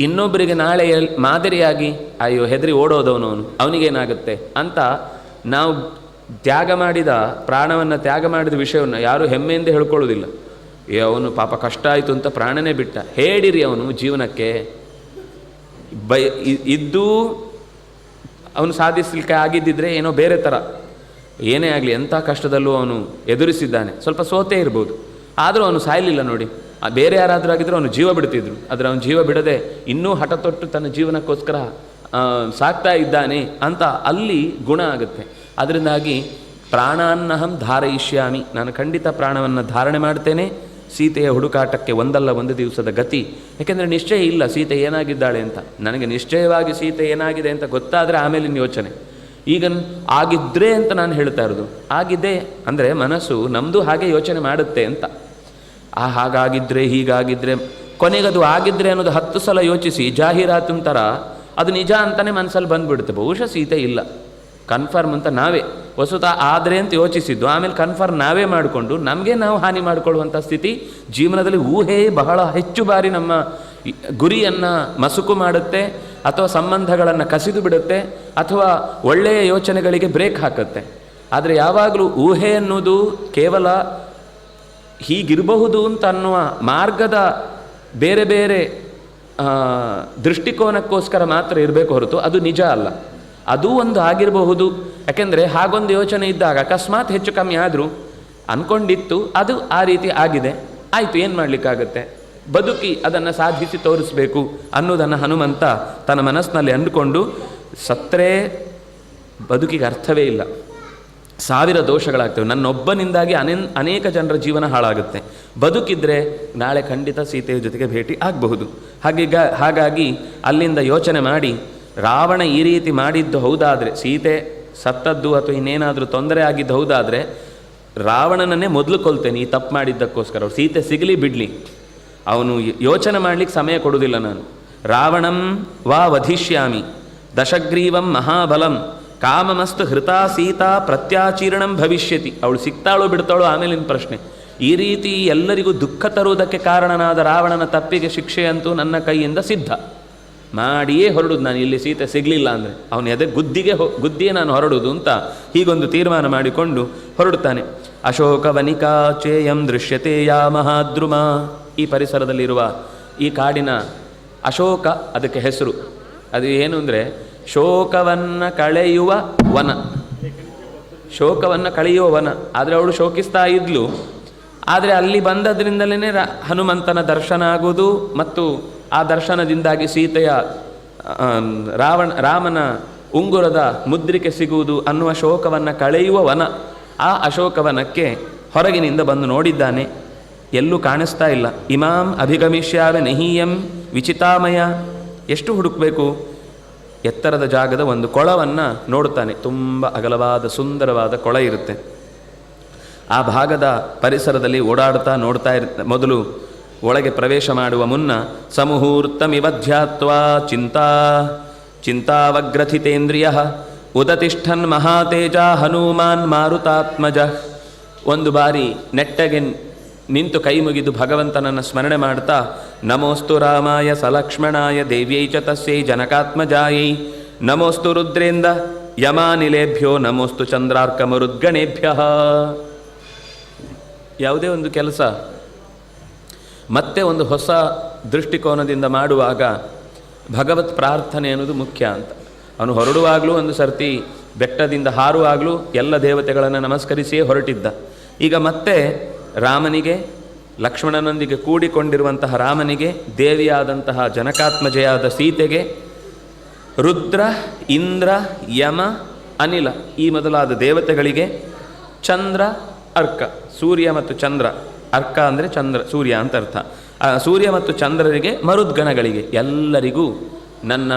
ಇನ್ನೊಬ್ಬರಿಗೆ ನಾಳೆ ಮಾದರಿಯಾಗಿ ಅಯ್ಯೋ ಹೆದರಿ ಓಡೋದವನು ಅವನಿಗೇನಾಗುತ್ತೆ ಅಂತ ನಾವು ತ್ಯಾಗ ಮಾಡಿದ ಪ್ರಾಣವನ್ನು ತ್ಯಾಗ ಮಾಡಿದ ವಿಷಯವನ್ನು ಯಾರೂ ಹೆಮ್ಮೆಯಿಂದ ಹೇಳ್ಕೊಳ್ಳೋದಿಲ್ಲ. ಅವನು ಪಾಪ ಕಷ್ಟ ಆಯಿತು ಅಂತ ಪ್ರಾಣನೇ ಬಿಟ್ಟ. ಹೇಳಿರಿ ಅವನು ಜೀವನಕ್ಕೆ ಇದ್ದೂ ಅವನು ಸಾಧಿಸಲಿಕ್ಕೆ ಆಗಿದ್ದಿದ್ರೆ ಏನೋ ಬೇರೆ ಥರ, ಏನೇ ಆಗಲಿ ಎಂಥ ಕಷ್ಟದಲ್ಲೂ ಅವನು ಎದುರಿಸಿದ್ದಾನೆ. ಸ್ವಲ್ಪ ಸೋತೇ ಇರ್ಬೋದು, ಆದರೂ ಅವನು ಸಾಯಲಿಲ್ಲ ನೋಡಿ. ಬೇರೆ ಯಾರಾದರೂ ಆಗಿದ್ದರೂ ಅವನು ಜೀವ ಬಿಡ್ತಿದ್ರು, ಆದರೆ ಅವನು ಜೀವ ಬಿಡದೆ ಇನ್ನೂ ಹಠ ತೊಟ್ಟು ತನ್ನ ಜೀವನಕ್ಕೋಸ್ಕರ ಸಾಕ್ತಾ ಇದ್ದಾನೆ ಅಂತ ಅಲ್ಲಿ ಗುಣ ಆಗುತ್ತೆ. ಅದರಿಂದಾಗಿ ಪ್ರಾಣಾನ್ನಹಂ ಧಾರಯಿಷ್ಯಾಮಿ, ನಾನು ಖಂಡಿತ ಪ್ರಾಣವನ್ನು ಧಾರಣೆ ಮಾಡ್ತೇನೆ. ಸೀತೆಯ ಹುಡುಕಾಟಕ್ಕೆ ಒಂದಲ್ಲ ಒಂದು ದಿವಸದ ಗತಿ. ಯಾಕೆಂದರೆ ನಿಶ್ಚಯ ಇಲ್ಲ ಸೀತೆ ಏನಾಗಿದ್ದಾಳೆ ಅಂತ. ನನಗೆ ನಿಶ್ಚಯವಾಗಿ ಸೀತೆ ಏನಾಗಿದೆ ಅಂತ ಗೊತ್ತಾದರೆ ಆಮೇಲಿನ ಯೋಚನೆ. ಈಗ ಆಗಿದ್ದರೆ ಅಂತ ನಾನು ಹೇಳ್ತಾ ಇರೋದು, ಆಗಿದೆ ಅಂದರೆ ಮನಸ್ಸು ನಮ್ಮದು ಹಾಗೆ ಯೋಚನೆ ಮಾಡುತ್ತೆ ಅಂತ. ಹಾಗಾಗಿದ್ದರೆ ಹೀಗಾಗಿದ್ದರೆ, ಕೊನೆಗದು ಆಗಿದ್ದರೆ ಅನ್ನೋದು 10 ಸಲ ಯೋಚಿಸಿ ಜಾಹೀರಾತಿನ ಥರ ಅದು ನಿಜ ಅಂತಲೇ ಮನಸ್ಸಲ್ಲಿ ಬಂದುಬಿಡುತ್ತೆ. ಬಹುಶಃ ಸೀತೆ ಇಲ್ಲ, ಕನ್ಫರ್ಮ್ ಅಂತ ನಾವೇ ವಸ್ತುತಃ ಆದರೆ ಅಂತ ಯೋಚಿಸಿದ್ದು, ಆಮೇಲೆ ಕನ್ಫರ್ಮ್ ನಾವೇ ಮಾಡಿಕೊಂಡು ನಮಗೆ ನಾವು ಹಾನಿ ಮಾಡಿಕೊಳ್ಳುವಂಥ ಸ್ಥಿತಿ ಜೀವನದಲ್ಲಿ ಊಹೆ ಬಹಳ ಹೆಚ್ಚು ಬಾರಿ ನಮ್ಮ ಗುರಿಯನ್ನು ಮಸುಕು ಮಾಡುತ್ತೆ, ಅಥವಾ ಸಂಬಂಧಗಳನ್ನು ಕಸಿದು ಬಿಡುತ್ತೆ, ಅಥವಾ ಒಳ್ಳೆಯ ಯೋಚನೆಗಳಿಗೆ ಬ್ರೇಕ್ ಹಾಕುತ್ತೆ. ಆದರೆ ಯಾವಾಗಲೂ ಊಹೆ ಅನ್ನೋದು ಕೇವಲ ಹೀಗಿರಬಹುದು ಅಂತ ಅನ್ನುವ ಮಾರ್ಗದ ಬೇರೆ ಬೇರೆ ದೃಷ್ಟಿಕೋನಕ್ಕೋಸ್ಕರ ಮಾತ್ರ ಇರಬೇಕು ಹೊರತು ಅದು ನಿಜ ಅಲ್ಲ. ಅದೂ ಒಂದು ಆಗಿರಬಹುದು. ಯಾಕೆಂದರೆ ಹಾಗೊಂದು ಯೋಚನೆ ಇದ್ದಾಗ ಅಕಸ್ಮಾತ್ ಹೆಚ್ಚು ಕಮ್ಮಿ ಆದರೂ ಅಂದ್ಕೊಂಡಿತ್ತು, ಅದು ಆ ರೀತಿ ಆಗಿದೆ, ಆಯಿತು, ಏನು ಮಾಡಲಿಕ್ಕಾಗತ್ತೆ, ಬದುಕಿ ಅದನ್ನು ಸಾಧಿಸಿ ತೋರಿಸಬೇಕು ಅನ್ನೋದನ್ನು ಹನುಮಂತ ತನ್ನ ಮನಸ್ಸಿನಲ್ಲಿ ಅಂದುಕೊಂಡು, ಸತ್ತರೆ ಬದುಕಿಗೆ ಅರ್ಥವೇ ಇಲ್ಲ, 1000 ದೋಷಗಳಾಗ್ತವೆ, ನನ್ನೊಬ್ಬನಿಂದಾಗಿ ಅನೇಕ ಜನರ ಜೀವನ ಹಾಳಾಗುತ್ತೆ, ಬದುಕಿದ್ರೆ ನಾಳೆ ಖಂಡಿತ ಸೀತೆಯ ಜೊತೆಗೆ ಭೇಟಿ ಆಗಬಹುದು. ಹಾಗಾಗಿ ಅಲ್ಲಿಂದ ಯೋಚನೆ ಮಾಡಿ, ರಾವಣ ಈ ರೀತಿ ಮಾಡಿದ್ದು ಹೌದಾದರೆ, ಸೀತೆ ಸತ್ತದ್ದು ಅಥವಾ ಇನ್ನೇನಾದರೂ ತೊಂದರೆ ಆಗಿದ್ದು ಹೌದಾದರೆ ರಾವಣನನ್ನೇ ಮೊದಲು ಕೊಲ್ತೇನೆ ಈ ತಪ್ಪು ಮಾಡಿದ್ದಕ್ಕೋಸ್ಕರ. ಅವ್ರು ಸೀತೆ ಸಿಗಲಿ ಬಿಡಲಿ, ಅವನು ಯೋಚನೆ ಮಾಡಲಿಕ್ಕೆ ಸಮಯ ಕೊಡುವುದಿಲ್ಲ ನಾನು. ರಾವಣಂ ವಾ ವಧಿಷ್ಯಾಮಿ ದಶಗ್ರೀವಂ ಮಹಾಬಲಂ ಕಾಮಮಸ್ತು ಹೃತಾ ಸೀತಾ ಪ್ರತ್ಯಾಚೀರ್ಣಂ ಭವಿಷ್ಯತಿ. ಅವಳು ಸಿಗ್ತಾಳೋ ಬಿಡ್ತಾಳೋ ಆಮೇಲಿನ ಪ್ರಶ್ನೆ. ಈ ರೀತಿ ಎಲ್ಲರಿಗೂ ದುಃಖ ತರುವುದಕ್ಕೆ ಕಾರಣನಾದ ರಾವಣನ ತಪ್ಪಿಗೆ ಶಿಕ್ಷೆಯಂತೂ ನನ್ನ ಕೈಯಿಂದ ಸಿದ್ಧ ಮಾಡಿಯೇ ಹೊರಡುದು ನಾನು. ಇಲ್ಲಿ ಸೀತೆ ಸಿಗಲಿಲ್ಲ ಅಂದರೆ ಅವನ ಎದೆ ಗುದ್ದಿಯೇ ನಾನು ಹೊರಡುವುದು ಅಂತ ಹೀಗೊಂದು ತೀರ್ಮಾನ ಮಾಡಿಕೊಂಡು ಹೊರಡುತ್ತಾನೆ. ಅಶೋಕವನಿಕಾ ಚೇಯಂ ದೃಶ್ಯತೆ ಯಾ ಮಹಾದ್ರುಮ. ಈ ಪರಿಸರದಲ್ಲಿರುವ ಈ ಕಾಡಿನ ಅಶೋಕ ಅದಕ್ಕೆ ಹೆಸರು. ಅದು ಏನು ಅಂದರೆ ಶೋಕವನ್ನು ಕಳೆಯುವ ವನ, ಶೋಕವನ್ನು ಕಳೆಯುವ ವನ. ಆದರೆ ಅವಳು ಶೋಕಿಸ್ತಾ ಇದ್ಲು. ಆದರೆ ಅಲ್ಲಿ ಬಂದದ್ರಿಂದಲೇ ಹನುಮಂತನ ದರ್ಶನ ಆಗುವುದು ಮತ್ತು ಆ ದರ್ಶನದಿಂದಾಗಿ ಸೀತೆಯ ರಾಮನ ಉಂಗುರದ ಮುದ್ರಿಕೆ ಸಿಗುವುದು ಅನ್ನುವ ಶೋಕವನ್ನು ಕಳೆಯುವ ವನ. ಆ ಅಶೋಕವನಕ್ಕೆ ಹೊರಗಿನಿಂದ ಬಂದು ನೋಡಿದ್ದಾನೆ, ಎಲ್ಲೂ ಕಾಣಿಸ್ತಾ ಇಲ್ಲ. ಇಮಾಂ ಅಭಿಗಮಿಷ್ಯಾವೆ ನಹೀಯಂ ವಿಚಿತಾಮಯ. ಎಷ್ಟು ಹುಡುಕಬೇಕು? ಎತ್ತರದ ಜಾಗದ ಒಂದು ಕೊಳವನ್ನು ನೋಡುತ್ತಾನೆ. ತುಂಬ ಅಗಲವಾದ ಸುಂದರವಾದ ಕೊಳ ಇರುತ್ತೆ. ಆ ಭಾಗದ ಪರಿಸರದಲ್ಲಿ ಓಡಾಡ್ತಾ ನೋಡ್ತಾ ಮೊದಲು ಒಳಗೆ ಪ್ರವೇಶ ಮಾಡುವ ಮುನ್ನ ಸಮುಹೂರ್ತಮಿವಧ್ಯಾತ್ವಾ ಚಿಂತಾವಗ್ರಥಿತೇಂದ್ರಿಯ ಉದತಿಷ್ಠನ್ ಮಹಾತೇಜ ಹನುಮಾನ್ ಮಾರುತಾತ್ಮಜ. ಒಂದು ಬಾರಿ ನೆಟ್ಟಗೆ ನಿಂತು ಕೈ ಮುಗಿದು ಭಗವಂತನನ್ನು ಸ್ಮರಣೆ ಮಾಡ್ತಾ, ನಮೋಸ್ತು ರಾಮಾಯ ಸಲಕ್ಷ್ಮಣಾಯ ದೇವ್ಯೈ ಚ ತಸ್ಯೈ ಜನಕಾತ್ಮಜಾಯೈ ನಮೋಸ್ತು ರುದ್ರೇಂದ್ರ ಯಮಾನಿಲೇಭ್ಯೋ ನಮೋಸ್ತು ಚಂದ್ರಾರ್ಕಮರುದ್ಗಣೇಭ್ಯ. ಯಾವುದೇ ಒಂದು ಕೆಲಸ ಮತ್ತೆ ಒಂದು ಹೊಸ ದೃಷ್ಟಿಕೋನದಿಂದ ಮಾಡುವಾಗ ಭಗವತ್ ಪ್ರಾರ್ಥನೆ ಅನ್ನೋದು ಮುಖ್ಯ ಅಂತ. ಅವನು ಹೊರಡುವಾಗಲೂ ಒಂದು ಸರ್ತಿ ಬೆಟ್ಟದಿಂದ ಹಾರುವಾಗಲೂ ಎಲ್ಲ ದೇವತೆಗಳನ್ನು ನಮಸ್ಕರಿಸಿಯೇ ಹೊರಟಿದ್ದ. ಈಗ ಮತ್ತೆ ರಾಮನಿಗೆ, ಲಕ್ಷ್ಮಣನೊಂದಿಗೆ ಕೂಡಿಕೊಂಡಿರುವಂತಹ ರಾಮನಿಗೆ, ದೇವಿಯಾದಂತಹ ಜನಕಾತ್ಮಜೆಯಾದ ಸೀತೆಗೆ, ರುದ್ರ, ಇಂದ್ರ, ಯಮ, ಅನಿಲ ಈ ಮೊದಲಾದ ದೇವತೆಗಳಿಗೆ, ಚಂದ್ರ, ಅರ್ಕ, ಸೂರ್ಯ ಮತ್ತು ಚಂದ್ರ, ಅರ್ಕ ಅಂದರೆ ಚಂದ್ರ, ಸೂರ್ಯ ಅಂತ ಅರ್ಥ. ಸೂರ್ಯ ಮತ್ತು ಚಂದ್ರರಿಗೆ, ಮರುದ್ಗಣಗಳಿಗೆ ಎಲ್ಲರಿಗೂ ನನ್ನ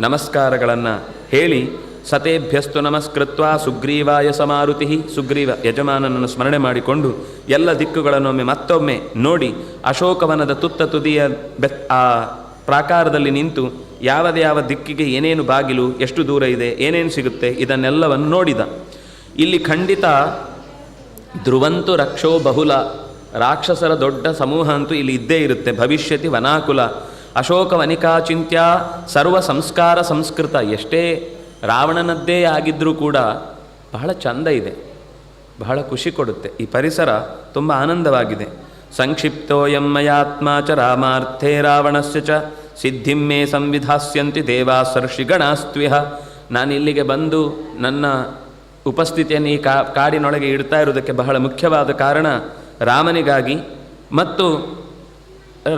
ನಮಸ್ಕಾರಗಳನ್ನು ಹೇಳಿ, ಸತೇಭ್ಯಸ್ತು ನಮಸ್ಕೃತ್ವ ಸುಗ್ರೀವಾಯ ಸಮಾರುತಿ. ಸುಗ್ರೀವ ಯಜಮಾನನನ್ನು ಸ್ಮರಣೆ ಮಾಡಿಕೊಂಡು ಎಲ್ಲ ದಿಕ್ಕುಗಳನ್ನೊಮ್ಮೆ ಮತ್ತೊಮ್ಮೆ ನೋಡಿ, ಅಶೋಕವನದ ತುತ್ತ ತುದಿಯ ಆ ಪ್ರಾಕಾರದಲ್ಲಿ ನಿಂತು ಯಾವ ದಿಕ್ಕಿಗೆ ಏನೇನು ಬಾಗಿಲು, ಎಷ್ಟು ದೂರ ಇದೆ, ಏನೇನು ಸಿಗುತ್ತೆ ಇದನ್ನೆಲ್ಲವನ್ನು ನೋಡಿದ. ಇಲ್ಲಿ ಖಂಡಿತ ಧ್ರುವಂತು ರಕ್ಷೋ ಬಹುಲ, ರಾಕ್ಷಸರ ದೊಡ್ಡ ಸಮೂಹ ಅಂತೂ ಇಲ್ಲಿ ಇದ್ದೇ ಇರುತ್ತೆ. ಭವಿಷ್ಯತಿ ವನಾಕುಲ ಅಶೋಕ ವನಿಕಾ ಚಿಂತ್ಯ ಸರ್ವ ಸಂಸ್ಕಾರ ಸಂಸ್ಕೃತ. ಎಷ್ಟೇ ರಾವಣನದ್ದೇ ಆಗಿದ್ದರೂ ಕೂಡ ಬಹಳ ಚಂದ ಇದೆ, ಬಹಳ ಖುಷಿ ಕೊಡುತ್ತೆ. ಈ ಪರಿಸರ ತುಂಬ ಆನಂದವಾಗಿದೆ. ಸಂಕ್ಷಿಪ್ತೋಯಂ ಮಯಾತ್ಮ ಚ ರಾಮಾರ್ಥೇ ರಾವಣಸ್ಯ ಚ ಸಿದ್ಧಿಂ ಮೇ ಸಂವಿಧಾಸ್ಯಂತಿ ದೇವಾಸರ್ಷಿಗಣಾಸ್ತ್ವಿಹ ನಾನು ಇಲ್ಲಿಗೆ ಬಂದು ನನ್ನ ಉಪಸ್ಥಿತಿಯನ್ನು ಈ ಕಾಡಿನೊಳಗೆ ಇಡ್ತಾ ಇರುವುದಕ್ಕೆ ಬಹಳ ಮುಖ್ಯವಾದ ಕಾರಣ ರಾಮನಿಗಾಗಿ ಮತ್ತು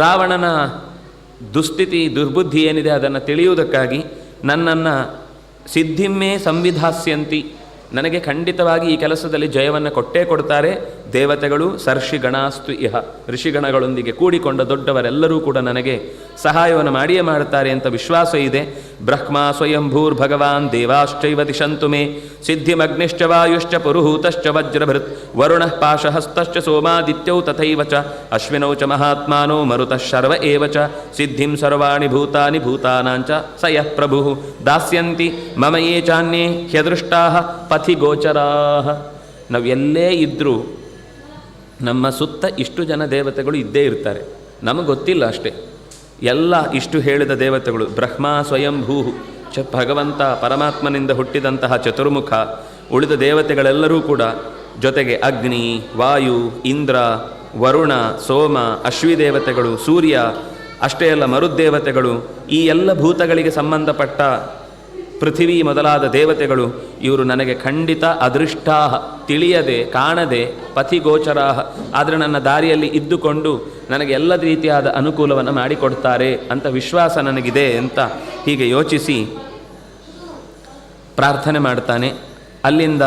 ರಾವಣನ ದುಸ್ಥಿತಿ ದುರ್ಬುದ್ಧಿ ಏನಿದೆ ಅದನ್ನು ತಿಳಿಯುವುದಕ್ಕಾಗಿ ನನ್ನನ್ನು ಸಿದ್ಧಿಮ್ಮೆ ಸಂವಿಧಾಸ್ಯಂತಿ, ನನಗೆ ಖಂಡಿತವಾಗಿ ಈ ಕೆಲಸದಲ್ಲಿ ಜಯವನ್ನು ಕೊಟ್ಟೇ ಕೊಡ್ತಾರೆ ದೇವತೆಗಳು, ಸರ್ಷಿಗಣಾಸ್ತು ಇಹ, ಋಷಿಗಣಗಳೊಂದಿಗೆ ಕೂಡಿಕೊಂಡ ದೊಡ್ಡವರೆಲ್ಲರೂ ಕೂಡ ನನಗೆ ಸಹಾಯವನ್ನು ಮಾಡಿಯೇ ಮಾಡುತ್ತಾರೆ ಅಂತ ವಿಶ್ವಾಸ ಇದೆ. ಬ್ರಹ್ಮ ಸ್ವಯಂಭೂರ್ ಭಗವಾನ್ ದೇವಾಶ್ಚೈವ ದಿಶಂತು ಮೇ ಸಿದ್ಧಿಮಗ್ನಿಶ್ಚ ವಾಯುಶ್ಚ ಪುರುಹೂತಶ್ಚ ವಜ್ರಭೃತ್ ವರುಣಃ ಪಾಶಹಸ್ತಶ್ಚ ಸೋಮಾದಿತ್ಯೌ ತಥೈವ ಚ ಅಶ್ವಿನೌ ಚ ಮಹಾತ್ಮಾನೋ ಮರುತಃ ಶರ್ವ ಏವ ಚ ಸಿದ್ಧಿಂ ಸರ್ವಾಣಿ ಭೂತಾನಿ ಭೂತಾನಾಂಚ ಸ ಯಃ ಪ್ರಭುಃ ದಾಸ್ಯಂತಿ ಮಮ ಯೇ ಚಾನ್ಯೇ ಹ್ಯದೃಷ್ಟಾಃ ಪಥಿ ಗೋಚರಾಃ. ನಾವು ಎಲ್ಲೇ ಇದ್ದರೂ ನಮ್ಮ ಸುತ್ತ ಇಷ್ಟು ಜನ ದೇವತೆಗಳು ಇದ್ದೇ ಇರ್ತಾರೆ, ನಮಗೆ ಗೊತ್ತಿಲ್ಲ ಅಷ್ಟೇ. ಎಲ್ಲ ಇಷ್ಟು ಹೇಳಿದ ದೇವತೆಗಳು ಬ್ರಹ್ಮ ಸ್ವಯಂಭೂ ಭಗವಂತ ಪರಮಾತ್ಮನಿಂದ ಹುಟ್ಟಿದಂತಹ ಚತುರ್ಮುಖ, ಉಳಿದ ದೇವತೆಗಳೆಲ್ಲರೂ ಕೂಡ, ಜೊತೆಗೆ ಅಗ್ನಿ, ವಾಯು, ಇಂದ್ರ, ವರುಣ, ಸೋಮ, ಅಶ್ವಿ ದೇವತೆಗಳು, ಸೂರ್ಯ, ಅಷ್ಟೇ ಅಲ್ಲ ಮರುದ್ದೇವತೆಗಳು, ಈ ಎಲ್ಲ ಭೂತಗಳಿಗೆ ಸಂಬಂಧಪಟ್ಟ ಪೃಥಿವಿ ಮೊದಲಾದ ದೇವತೆಗಳು, ಇವರು ನನಗೆ ಖಂಡಿತ ಅದೃಷ್ಟಾಹ, ತಿಳಿಯದೆ ಕಾಣದೆ ಪಥಿಗೋಚರಾಹ, ಆದರೆ ನನ್ನ ದಾರಿಯಲ್ಲಿ ಇದ್ದುಕೊಂಡು ನನಗೆ ಎಲ್ಲ ರೀತಿಯಾದ ಅನುಕೂಲವನ್ನು ಮಾಡಿಕೊಡ್ತಾರೆ ಅಂತ ವಿಶ್ವಾಸ ನನಗಿದೆ ಅಂತ ಹೀಗೆ ಯೋಚಿಸಿ ಪ್ರಾರ್ಥನೆ ಮಾಡ್ತಾನೆ. ಅಲ್ಲಿಂದ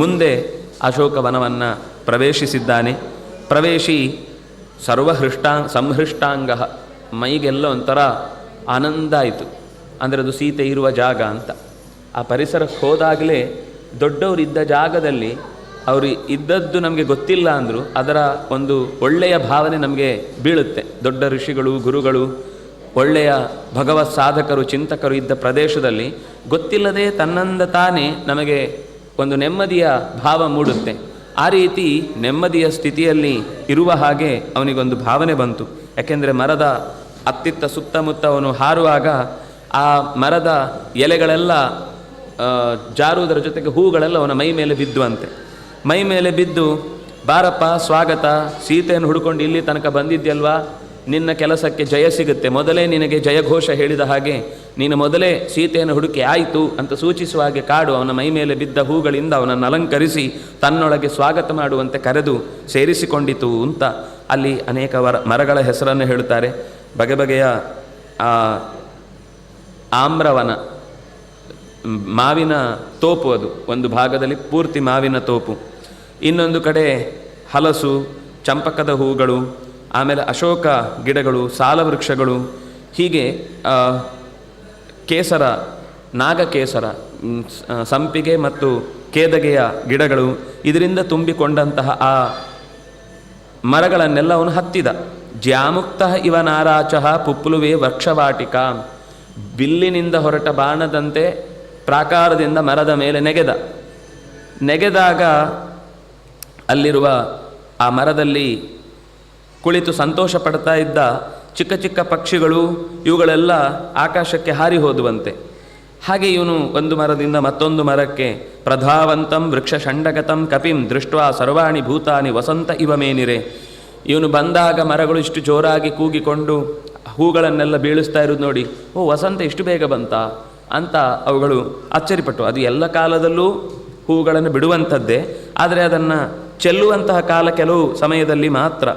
ಮುಂದೆ ಅಶೋಕವನವನ್ನು ಪ್ರವೇಶಿಸಿದ್ದಾನೆ. ಪ್ರವೇಶಿ ಸಂಹೃಷ್ಟಾಂಗ, ಮೈಗೆಲ್ಲ ಒಂಥರ ಆನಂದ ಆಯಿತು. ಅಂದರೆ ಅದು ಸೀತೆ ಇರುವ ಜಾಗ ಅಂತ. ಆ ಪರಿಸರಕ್ಕೆ ಹೋದಾಗಲೇ ದೊಡ್ಡವರಿದ್ದ ಜಾಗದಲ್ಲಿ ಅವರು ಇದ್ದದ್ದು ನಮಗೆ ಗೊತ್ತಿಲ್ಲ ಅಂದರು ಅದರ ಒಂದು ಒಳ್ಳೆಯ ಭಾವನೆ ನಮಗೆ ಬೀಳುತ್ತೆ. ದೊಡ್ಡ ಋಷಿಗಳು, ಗುರುಗಳು, ಒಳ್ಳೆಯ ಭಗವತ್ ಸಾಧಕರು, ಚಿಂತಕರು ಇದ್ದ ಪ್ರದೇಶದಲ್ಲಿ ಗೊತ್ತಿಲ್ಲದೆ ತನ್ನಂದ ತಾನೇ ನಮಗೆ ಒಂದು ನೆಮ್ಮದಿಯ ಭಾವ ಮೂಡುತ್ತೆ. ಆ ರೀತಿ ನೆಮ್ಮದಿಯ ಸ್ಥಿತಿಯಲ್ಲಿ ಇರುವ ಹಾಗೆ ಅವನಿಗೊಂದು ಭಾವನೆ ಬಂತು. ಯಾಕೆಂದರೆ ಮರದ ಅತ್ತಿತ್ತ ಸುತ್ತಮುತ್ತ ಅವನು ಹಾರುವಾಗ ಆ ಮರದ ಎಲೆಗಳೆಲ್ಲ ಜಾರುವುದರ ಜೊತೆಗೆ ಹೂಗಳೆಲ್ಲ ಅವನ ಮೈ ಮೇಲೆ ಬಿದ್ದುವಂತೆ. ಮೈ ಮೇಲೆ ಬಿದ್ದು, ಬಾರಪ್ಪ ಸ್ವಾಗತ, ಸೀತೆಯನ್ನು ಹುಡುಕೊಂಡು ಇಲ್ಲಿ ತನಕ ಬಂದಿದ್ಯಲ್ವಾ, ನಿನ್ನ ಕೆಲಸಕ್ಕೆ ಜಯ ಸಿಗುತ್ತೆ, ಮೊದಲೇ ನಿನಗೆ ಜಯಘೋಷ ಹೇಳಿದ ಹಾಗೆ ನೀನು ಮೊದಲೇ ಸೀತೆಯನ್ನು ಹುಡುಕಿ ಆಯಿತು ಅಂತ ಸೂಚಿಸುವ ಹಾಗೆ ಕಾಡು ಅವನ ಮೈ ಮೇಲೆ ಬಿದ್ದ ಹೂಗಳಿಂದ ಅವನನ್ನು ಅಲಂಕರಿಸಿ ತನ್ನೊಳಗೆ ಸ್ವಾಗತ ಮಾಡುವಂತೆ ಕರೆದು ಸೇರಿಸಿಕೊಂಡಿತು ಅಂತ ಅಲ್ಲಿ ಅನೇಕ ಮರಗಳ ಹೆಸರನ್ನು ಹೇಳುತ್ತಾರೆ. ಬಗೆ ಬಗೆಯ ಆಮ್ರವನ, ಮಾವಿನ ತೋಪು, ಅದು ಒಂದು ಭಾಗದಲ್ಲಿ ಪೂರ್ತಿ ಮಾವಿನ ತೋಪು, ಇನ್ನೊಂದು ಕಡೆ ಹಲಸು, ಚಂಪಕದ ಹೂಗಳು, ಆಮೇಲೆ ಅಶೋಕ ಗಿಡಗಳು, ಸಾಲವೃಕ್ಷಗಳು, ಹೀಗೆ ಕೇಸರ, ನಾಗಕೇಸರ, ಸಂಪಿಗೆ ಮತ್ತು ಕೇದಗೆಯ ಗಿಡಗಳು, ಇದರಿಂದ ತುಂಬಿಕೊಂಡಂತಹ ಆ ಮರಗಳನ್ನೆಲ್ಲ ಅವನು ಹತ್ತಿದ. ಜ್ಯಾಮುಕ್ತ ಇವ ನಾರಾಚಃ ಪುಪ್ಲುವೆ ವೃಕ್ಷವಾಟಿಕ, ಬಿಲ್ಲಿನಿಂದ ಹೊರಟ ಬಾಣದಂತೆ ಪ್ರಾಕಾರದಿಂದ ಮರದ ಮೇಲೆ ನೆಗೆದಾಗ ಅಲ್ಲಿರುವ ಆ ಮರದಲ್ಲಿ ಕುಳಿತು ಸಂತೋಷ ಪಡ್ತಾ ಇದ್ದ ಚಿಕ್ಕ ಚಿಕ್ಕ ಪಕ್ಷಿಗಳು, ಇವುಗಳೆಲ್ಲ ಆಕಾಶಕ್ಕೆ ಹಾರಿ ಹೋದುವಂತೆ. ಹಾಗೆ ಇವನು ಒಂದು ಮರದಿಂದ ಮತ್ತೊಂದು ಮರಕ್ಕೆ ಪ್ರಧಾವಂತಂ ವೃಕ್ಷ ಷಂಡಗತಂ ಕಪಿಂ ದೃಷ್ಟ್ವಾ ಸರ್ವಾಣಿ ಭೂತಾನಿ ವಸಂತ ಇವ ಮೇನಿರೆ. ಇವನು ಬಂದಾಗ ಮರಗಳು ಇಷ್ಟು ಜೋರಾಗಿ ಕೂಗಿಕೊಂಡು ಹೂಗಳನ್ನೆಲ್ಲ ಬೀಳಿಸ್ತಾ ಇರೋದು ನೋಡಿ, ಓ ವಸಂತ ಇಷ್ಟು ಬೇಗ ಬಂತ ಅಂತ ಅವುಗಳು ಅಚ್ಚರಿಪಟ್ಟು. ಅದು ಎಲ್ಲ ಕಾಲದಲ್ಲೂ ಹೂಗಳನ್ನು ಬಿಡುವಂಥದ್ದೇ, ಆದರೆ ಅದನ್ನು ಚೆಲ್ಲುವಂತಹ ಕಾಲ ಕೆಲವು ಸಮಯದಲ್ಲಿ ಮಾತ್ರ.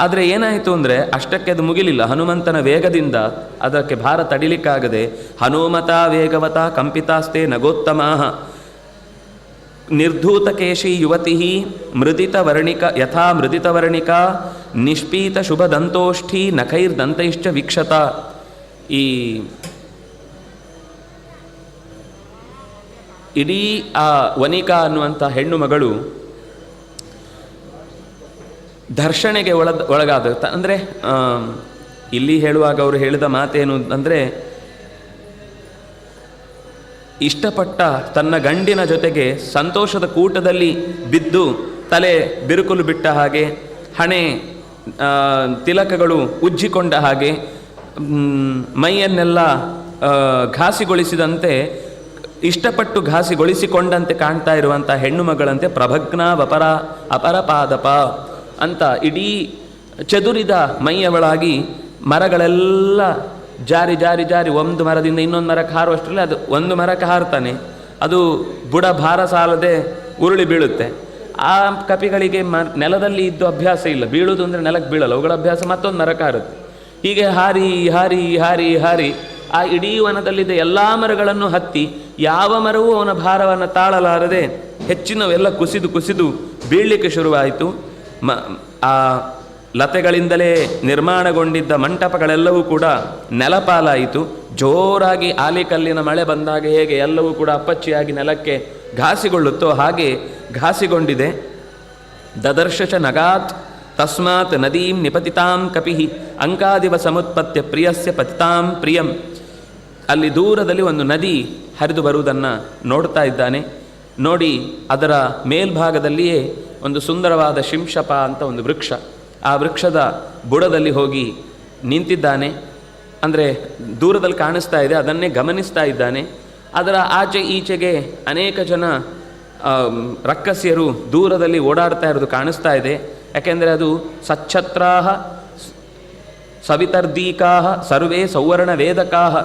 ಆದರೆ ಏನಾಯಿತು ಅಂದರೆ ಅಷ್ಟಕ್ಕೆ ಅದು ಮುಗಿಲಿಲ್ಲ. ಹನುಮಂತನ ವೇಗದಿಂದ ಅದಕ್ಕೆ ಭಾರ ತಡಿಲಿಕ್ಕಾಗದೆ ಹನುಮತ ವೇಗವತ ಕಂಪಿತಾಸ್ತೆ ನಗೋತ್ತಮಾಹ ನಿರ್ಧೂತಕೇಶಿ ಯುವತಿ ಮೃದಿತವರ್ಣಿಕ ಯಥಾ ಮೃದಿತವರ್ಣಿಕಾ ನಿಷ್ಪೀತ ಶುಭದಂತೋಷ್ಠಿ ನಖೈರ್ದಂತೈಶ್ಚ ವೀಕ್ಷತ. ಈ ಇಡೀ ಆ ವನಿಕಾ ಅನ್ನುವಂಥ ಹೆಣ್ಣು ಮಗಳು ಧರ್ಷಣೆಗೆ ಒಳಗಾದ. ಅಂದರೆ ಇಲ್ಲಿ ಹೇಳುವಾಗ ಅವರು ಹೇಳಿದ ಮಾತೇನು ಅಂದರೆ, ಇಷ್ಟಪಟ್ಟ ತನ್ನ ಗಂಡಿನ ಜೊತೆಗೆ ಸಂತೋಷದ ಕೂಟದಲ್ಲಿ ಬಿದ್ದು ತಲೆ ಬಿರುಕುಲು ಬಿಟ್ಟ ಹಾಗೆ, ಹಣೆ ತಿಲಕಗಳು ಉಜ್ಜಿಕೊಂಡ ಹಾಗೆ, ಮೈಯನ್ನೆಲ್ಲ ಘಾಸಿಗೊಳಿಸಿದಂತೆ, ಇಷ್ಟಪಟ್ಟು ಘಾಸಿಗೊಳಿಸಿಕೊಂಡಂತೆ ಕಾಣ್ತಾ ಇರುವಂಥ ಹೆಣ್ಣು ಮಗಳಂತೆ ಪ್ರಭಗ್ನ ಅಪರಪಾದಪ ಅಂತ ಇಡೀ ಚದುರಿದ ಮೈಯವಳಾಗಿ ಮರಗಳೆಲ್ಲ ಜಾರಿ ಜಾರಿ ಜಾರಿ ಒಂದು ಮರದಿಂದ ಇನ್ನೊಂದು ಮರಕ್ಕೆ ಹಾರುವಷ್ಟರಲ್ಲಿ ಅದು ಒಂದು ಮರಕ್ಕೆ ಹಾರ್ತಾನೆ, ಅದು ಬುಡ ಭಾರ ಸಾಲದೆ ಉರುಳಿ ಬೀಳುತ್ತೆ. ಆ ಕಪಿಗಳಿಗೆ ನೆಲದಲ್ಲಿ ಇದ್ದು ಅಭ್ಯಾಸ ಇಲ್ಲ, ಬೀಳುವುದು ಅಂದರೆ ನೆಲಕ್ಕೆ ಬೀಳಲ್ಲ, ಅವುಗಳ ಅಭ್ಯಾಸ ಮತ್ತೊಂದು ಮರಕ್ಕೆ ಹಾರುತ್ತೆ. ಹೀಗೆ ಹಾರಿ ಹಾರಿ ಹಾರಿ ಹಾರಿ ಆ ಇಡೀ ವನದಲ್ಲಿದ್ದ ಎಲ್ಲ ಮರಗಳನ್ನು ಹತ್ತಿ ಯಾವ ಮರವೂ ಅವನ ಭಾರವನ್ನು ತಾಳಲಾರದೆ ಹೆಚ್ಚಿನವೆಲ್ಲ ಕುಸಿದು ಕುಸಿದು ಬೀಳಲಿಕ್ಕೆ ಶುರುವಾಯಿತು. ಆ ಲತೆಗಳಿಂದಲೇ ನಿರ್ಮಾಣಗೊಂಡಿದ್ದ ಮಂಟಪಗಳೆಲ್ಲವೂ ಕೂಡ ನೆಲಪಾಲಾಯಿತು. ಜೋರಾಗಿ ಆಲಿಕಲ್ಲಿನ ಮಳೆ ಬಂದಾಗ ಹೇಗೆ ಎಲ್ಲವೂ ಕೂಡ ಅಪ್ಪಚ್ಚಿಯಾಗಿ ನೆಲಕ್ಕೆ ಘಾಸಿಗೊಳ್ಳುತ್ತೋ ಹಾಗೆ ಘಾಸಿಗೊಂಡಿದೆ. ದದರ್ಶಚ ನಗಾತ್ ತಸ್ಮಾತ್ ನದೀಂ ನಿಪತಿತಾಂ ಕಪಿಹಿ ಅಂಕಾದಿವ ಸಮುತ್ಪತ್ಯ ಪ್ರಿಯಸ್ಯ ಪತಿತಾಂ ಪ್ರಿಯಂ. ಅಲ್ಲಿ ದೂರದಲ್ಲಿ ಒಂದು ನದಿ ಹರಿದು ಬರುವುದನ್ನು ನೋಡ್ತಾ ಇದ್ದಾನೆ. ನೋಡಿ ಅದರ ಮೇಲ್ಭಾಗದಲ್ಲಿಯೇ ಒಂದು ಸುಂದರವಾದ ಶಿಂಶಪ ಅಂತ ಒಂದು ವೃಕ್ಷ, ಆ ವೃಕ್ಷದ ಬುಡದಲ್ಲಿ ಹೋಗಿ ನಿಂತಿದ್ದಾನೆ. ಅಂದರೆ ದೂರದಲ್ಲಿ ಕಾಣಿಸ್ತಾ ಇದೆ, ಅದನ್ನೇ ಗಮನಿಸ್ತಾ ಇದ್ದಾನೆ. ಅದರ ಆಚೆ ಈಚೆಗೆ ಅನೇಕ ಜನ ರಕ್ಕಸಿಯರು ದೂರದಲ್ಲಿ ಓಡಾಡ್ತಾ ಇರೋದು ಕಾಣಿಸ್ತಾ ಇದೆ. ಯಾಕೆಂದರೆ ಅದು ಸಚ್ಛತ್ರಾಹ ಸವಿತರ್ದೀಕಾಹ ಸರ್ವೇ ಸೌವರ್ಣ ವೇದಕಾಹ.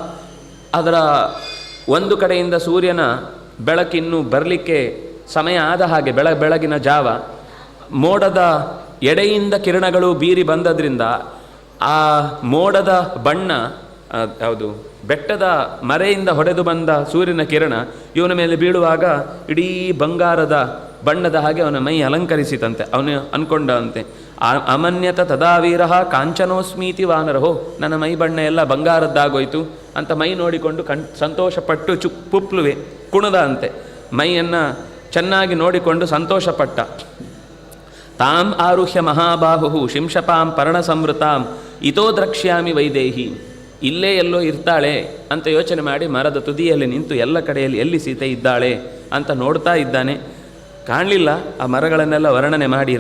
ಅದರ ಒಂದು ಕಡೆಯಿಂದ ಸೂರ್ಯನ ಬೆಳಕಿನ್ನು ಬರಲಿಕ್ಕೆ ಸಮಯ ಆದ ಹಾಗೆ ಬೆಳಗಿನ ಜಾವ ಮೋಡದ ಎಡೆಯಿಂದ ಕಿರಣಗಳು ಬೀರಿ ಬಂದದ್ರಿಂದ ಆ ಮೋಡದ ಬಣ್ಣ ಯಾವುದು ಬೆಟ್ಟದ ಮರೆಯಿಂದ ಹೊಡೆದು ಬಂದ ಸೂರ್ಯನ ಕಿರಣ ಇವನ ಮೇಲೆ ಬೀಳುವಾಗ ಇಡೀ ಬಂಗಾರದ ಬಣ್ಣದ ಹಾಗೆ ಅವನ ಮೈ ಅಲಂಕರಿಸಿತಂತೆ. ಅವನು ಅಂದ್ಕೊಂಡಂತೆ ಅಮನ್ಯತ ತದಾವೀರ ಕಾಂಚನೋಸ್ಮೀತಿ ವಾನರಹೋ, ನನ್ನ ಮೈ ಬಣ್ಣ ಎಲ್ಲ ಬಂಗಾರದ್ದಾಗೋಯ್ತು ಅಂತ ಮೈ ನೋಡಿಕೊಂಡು ಸಂತೋಷಪಟ್ಟು ಪುಪ್ಲುವೆ ಕುಣದ ಅಂತೆ. ಮೈಯನ್ನು ಚೆನ್ನಾಗಿ ನೋಡಿಕೊಂಡು ಸಂತೋಷಪಟ್ಟ. ತಾಂ ಆರುಹ್ಯ ಮಹಾಬಾಹು ಶಿಂಶಪಾಂ ಪರ್ಣಸಂವೃತಾಂ ಇತೋ ದ್ರಕ್ಷ್ಯಾಮಿ ವೈದೇಹಿ. ಇಲ್ಲೇ ಎಲ್ಲೋ ಇರ್ತಾಳೆ ಅಂತ ಯೋಚನೆ ಮಾಡಿ ಮರದ ತುದಿಯಲ್ಲಿ ನಿಂತು ಎಲ್ಲ ಕಡೆಯಲ್ಲಿ ಎಲ್ಲಿ ಸೀತೆ ಇದ್ದಾಳೆ ಅಂತ ನೋಡ್ತಾ ಇದ್ದಾನೆ. ಕಾಣಲಿಲ್ಲ. ಆ ಮರಗಳನ್ನೆಲ್ಲ ವರ್ಣನೆ ಮಾಡಿ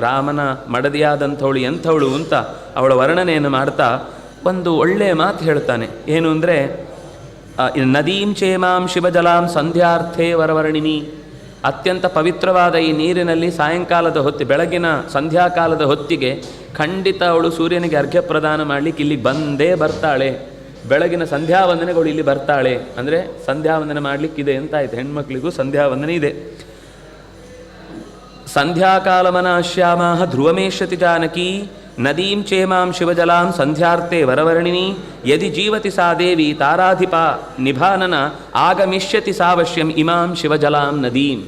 ರಾಮನ ಮಡದಿಯಾದಂಥವಳು ಎಂಥವಳು ಅಂತ ಅವಳ ವರ್ಣನೆಯನ್ನು ಮಾಡ್ತಾ ಒಂದು ಒಳ್ಳೆಯ ಮಾತು ಹೇಳ್ತಾನೆ. ಏನು ಅಂದರೆ ನದೀಂ ಚೇಮಾಂ ಶಿವಜಲಾಂ ಸಂಧ್ಯಾರ್ಥೇ ವರವರ್ಣಿನಿ. ಅತ್ಯಂತ ಪವಿತ್ರವಾದ ಈ ನೀರಿನಲ್ಲಿ ಸಾಯಂಕಾಲದ ಬೆಳಗಿನ ಸಂಧ್ಯಾಕಾಲದ ಹೊತ್ತಿಗೆ ಖಂಡಿತ ಅವಳು ಸೂರ್ಯನಿಗೆ ಅರ್ಘ್ಯ ಪ್ರದಾನ ಮಾಡಲಿಕ್ಕೆ ಇಲ್ಲಿ ಬಂದೇ ಬರ್ತಾಳೆ. ಬೆಳಗಿನ ಸಂಧ್ಯಾವಂದನೆಗಳು ಇಲ್ಲಿ ಬರ್ತಾಳೆ ಅಂದರೆ ಸಂಧ್ಯಾವಂದನೆ ಮಾಡಲಿಕ್ಕಿದೆ ಅಂತಾಯ್ತು. ಹೆಣ್ಮಕ್ಳಿಗೂ ಸಂಧ್ಯಾವಂದನೆ ಇದೆ. ಸಂಧ್ಯಾಕಾಲಮನಾಶ್ಯಾಮ ಧ್ರುವಮೇಶತಿ ಜಾನಕಿ ನದೀಂ ಚೇಮಾಂ ಶಿವಜಲಾಂ ಸಂಧ್ಯಾರ್ಥೆ ವರವರ್ಣಿನಿ ಯದಿ ಜೀವತಿ ಸಾ ದೇವಿ ತಾರಾಧಿಪ ನಿಭಾನನ ಆಗಮಿಷ್ಯತಿ ಸಾವಶ್ಯಂ ಇಮಾಂ ಶಿವಜಲಾಂ ನದೀಂ.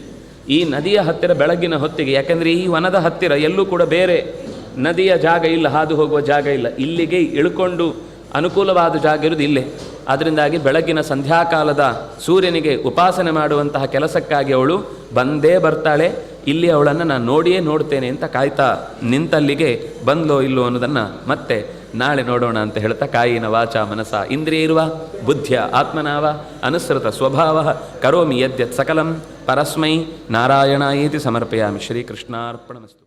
ಈ ನದಿಯ ಹತ್ತಿರ ಬೆಳಗಿನ ಹೊತ್ತಿಗೆ, ಯಾಕೆಂದರೆ ಈ ವನದ ಹತ್ತಿರ ಎಲ್ಲೂ ಕೂಡ ಬೇರೆ ನದಿಯ ಜಾಗ ಇಲ್ಲ, ಹಾದು ಹೋಗುವ ಜಾಗ ಇಲ್ಲ. ಇಲ್ಲಿಗೆ ಇಳ್ಕೊಂಡು ಅನುಕೂಲವಾದ ಜಾಗ ಇರೋದು ಇಲ್ಲೇ. ಅದರಿಂದಾಗಿ ಬೆಳಗಿನ ಸಂಧ್ಯಾಕಾಲದ ಸೂರ್ಯನಿಗೆ ಉಪಾಸನೆ ಮಾಡುವಂತಹ ಕೆಲಸಕ್ಕಾಗಿ ಅವಳು ಬಂದೇ ಬರ್ತಾಳೆ. ಇಲ್ಲಿ ಅವಳನ್ನು ನಾನು ನೋಡಿಯೇ ನೋಡ್ತೇನೆ ಅಂತ ಕಾಯ್ತಾ ನಿಂತಲ್ಲಿಗೆ ಬಂದ್ಲೋ ಇಲ್ಲೋ ಅನ್ನೋದನ್ನು ಮತ್ತೆ ನಾಳೆ ನೋಡೋಣ ಅಂತ ಹೇಳ್ತಾ ಕಾಯಿನ ವಾಚ ಮನಸ ಇಂದ್ರಿಯೈರ್ವ ಬುದ್ಧಿಯ ಆತ್ಮನಾವ ಅನುಸೃತ ಸ್ವಭಾವ ಕರೋಮಿ ಯದ್ಯತ್ ಸಕಲಂ ಪರಸ್ಮೈ ನಾರಾಯಣಾಯೇತಿ ಸಮರ್ಪಯಾಮಿ. ಶ್ರೀಕೃಷ್ಣಾರ್ಪಣಮಸ್ತು.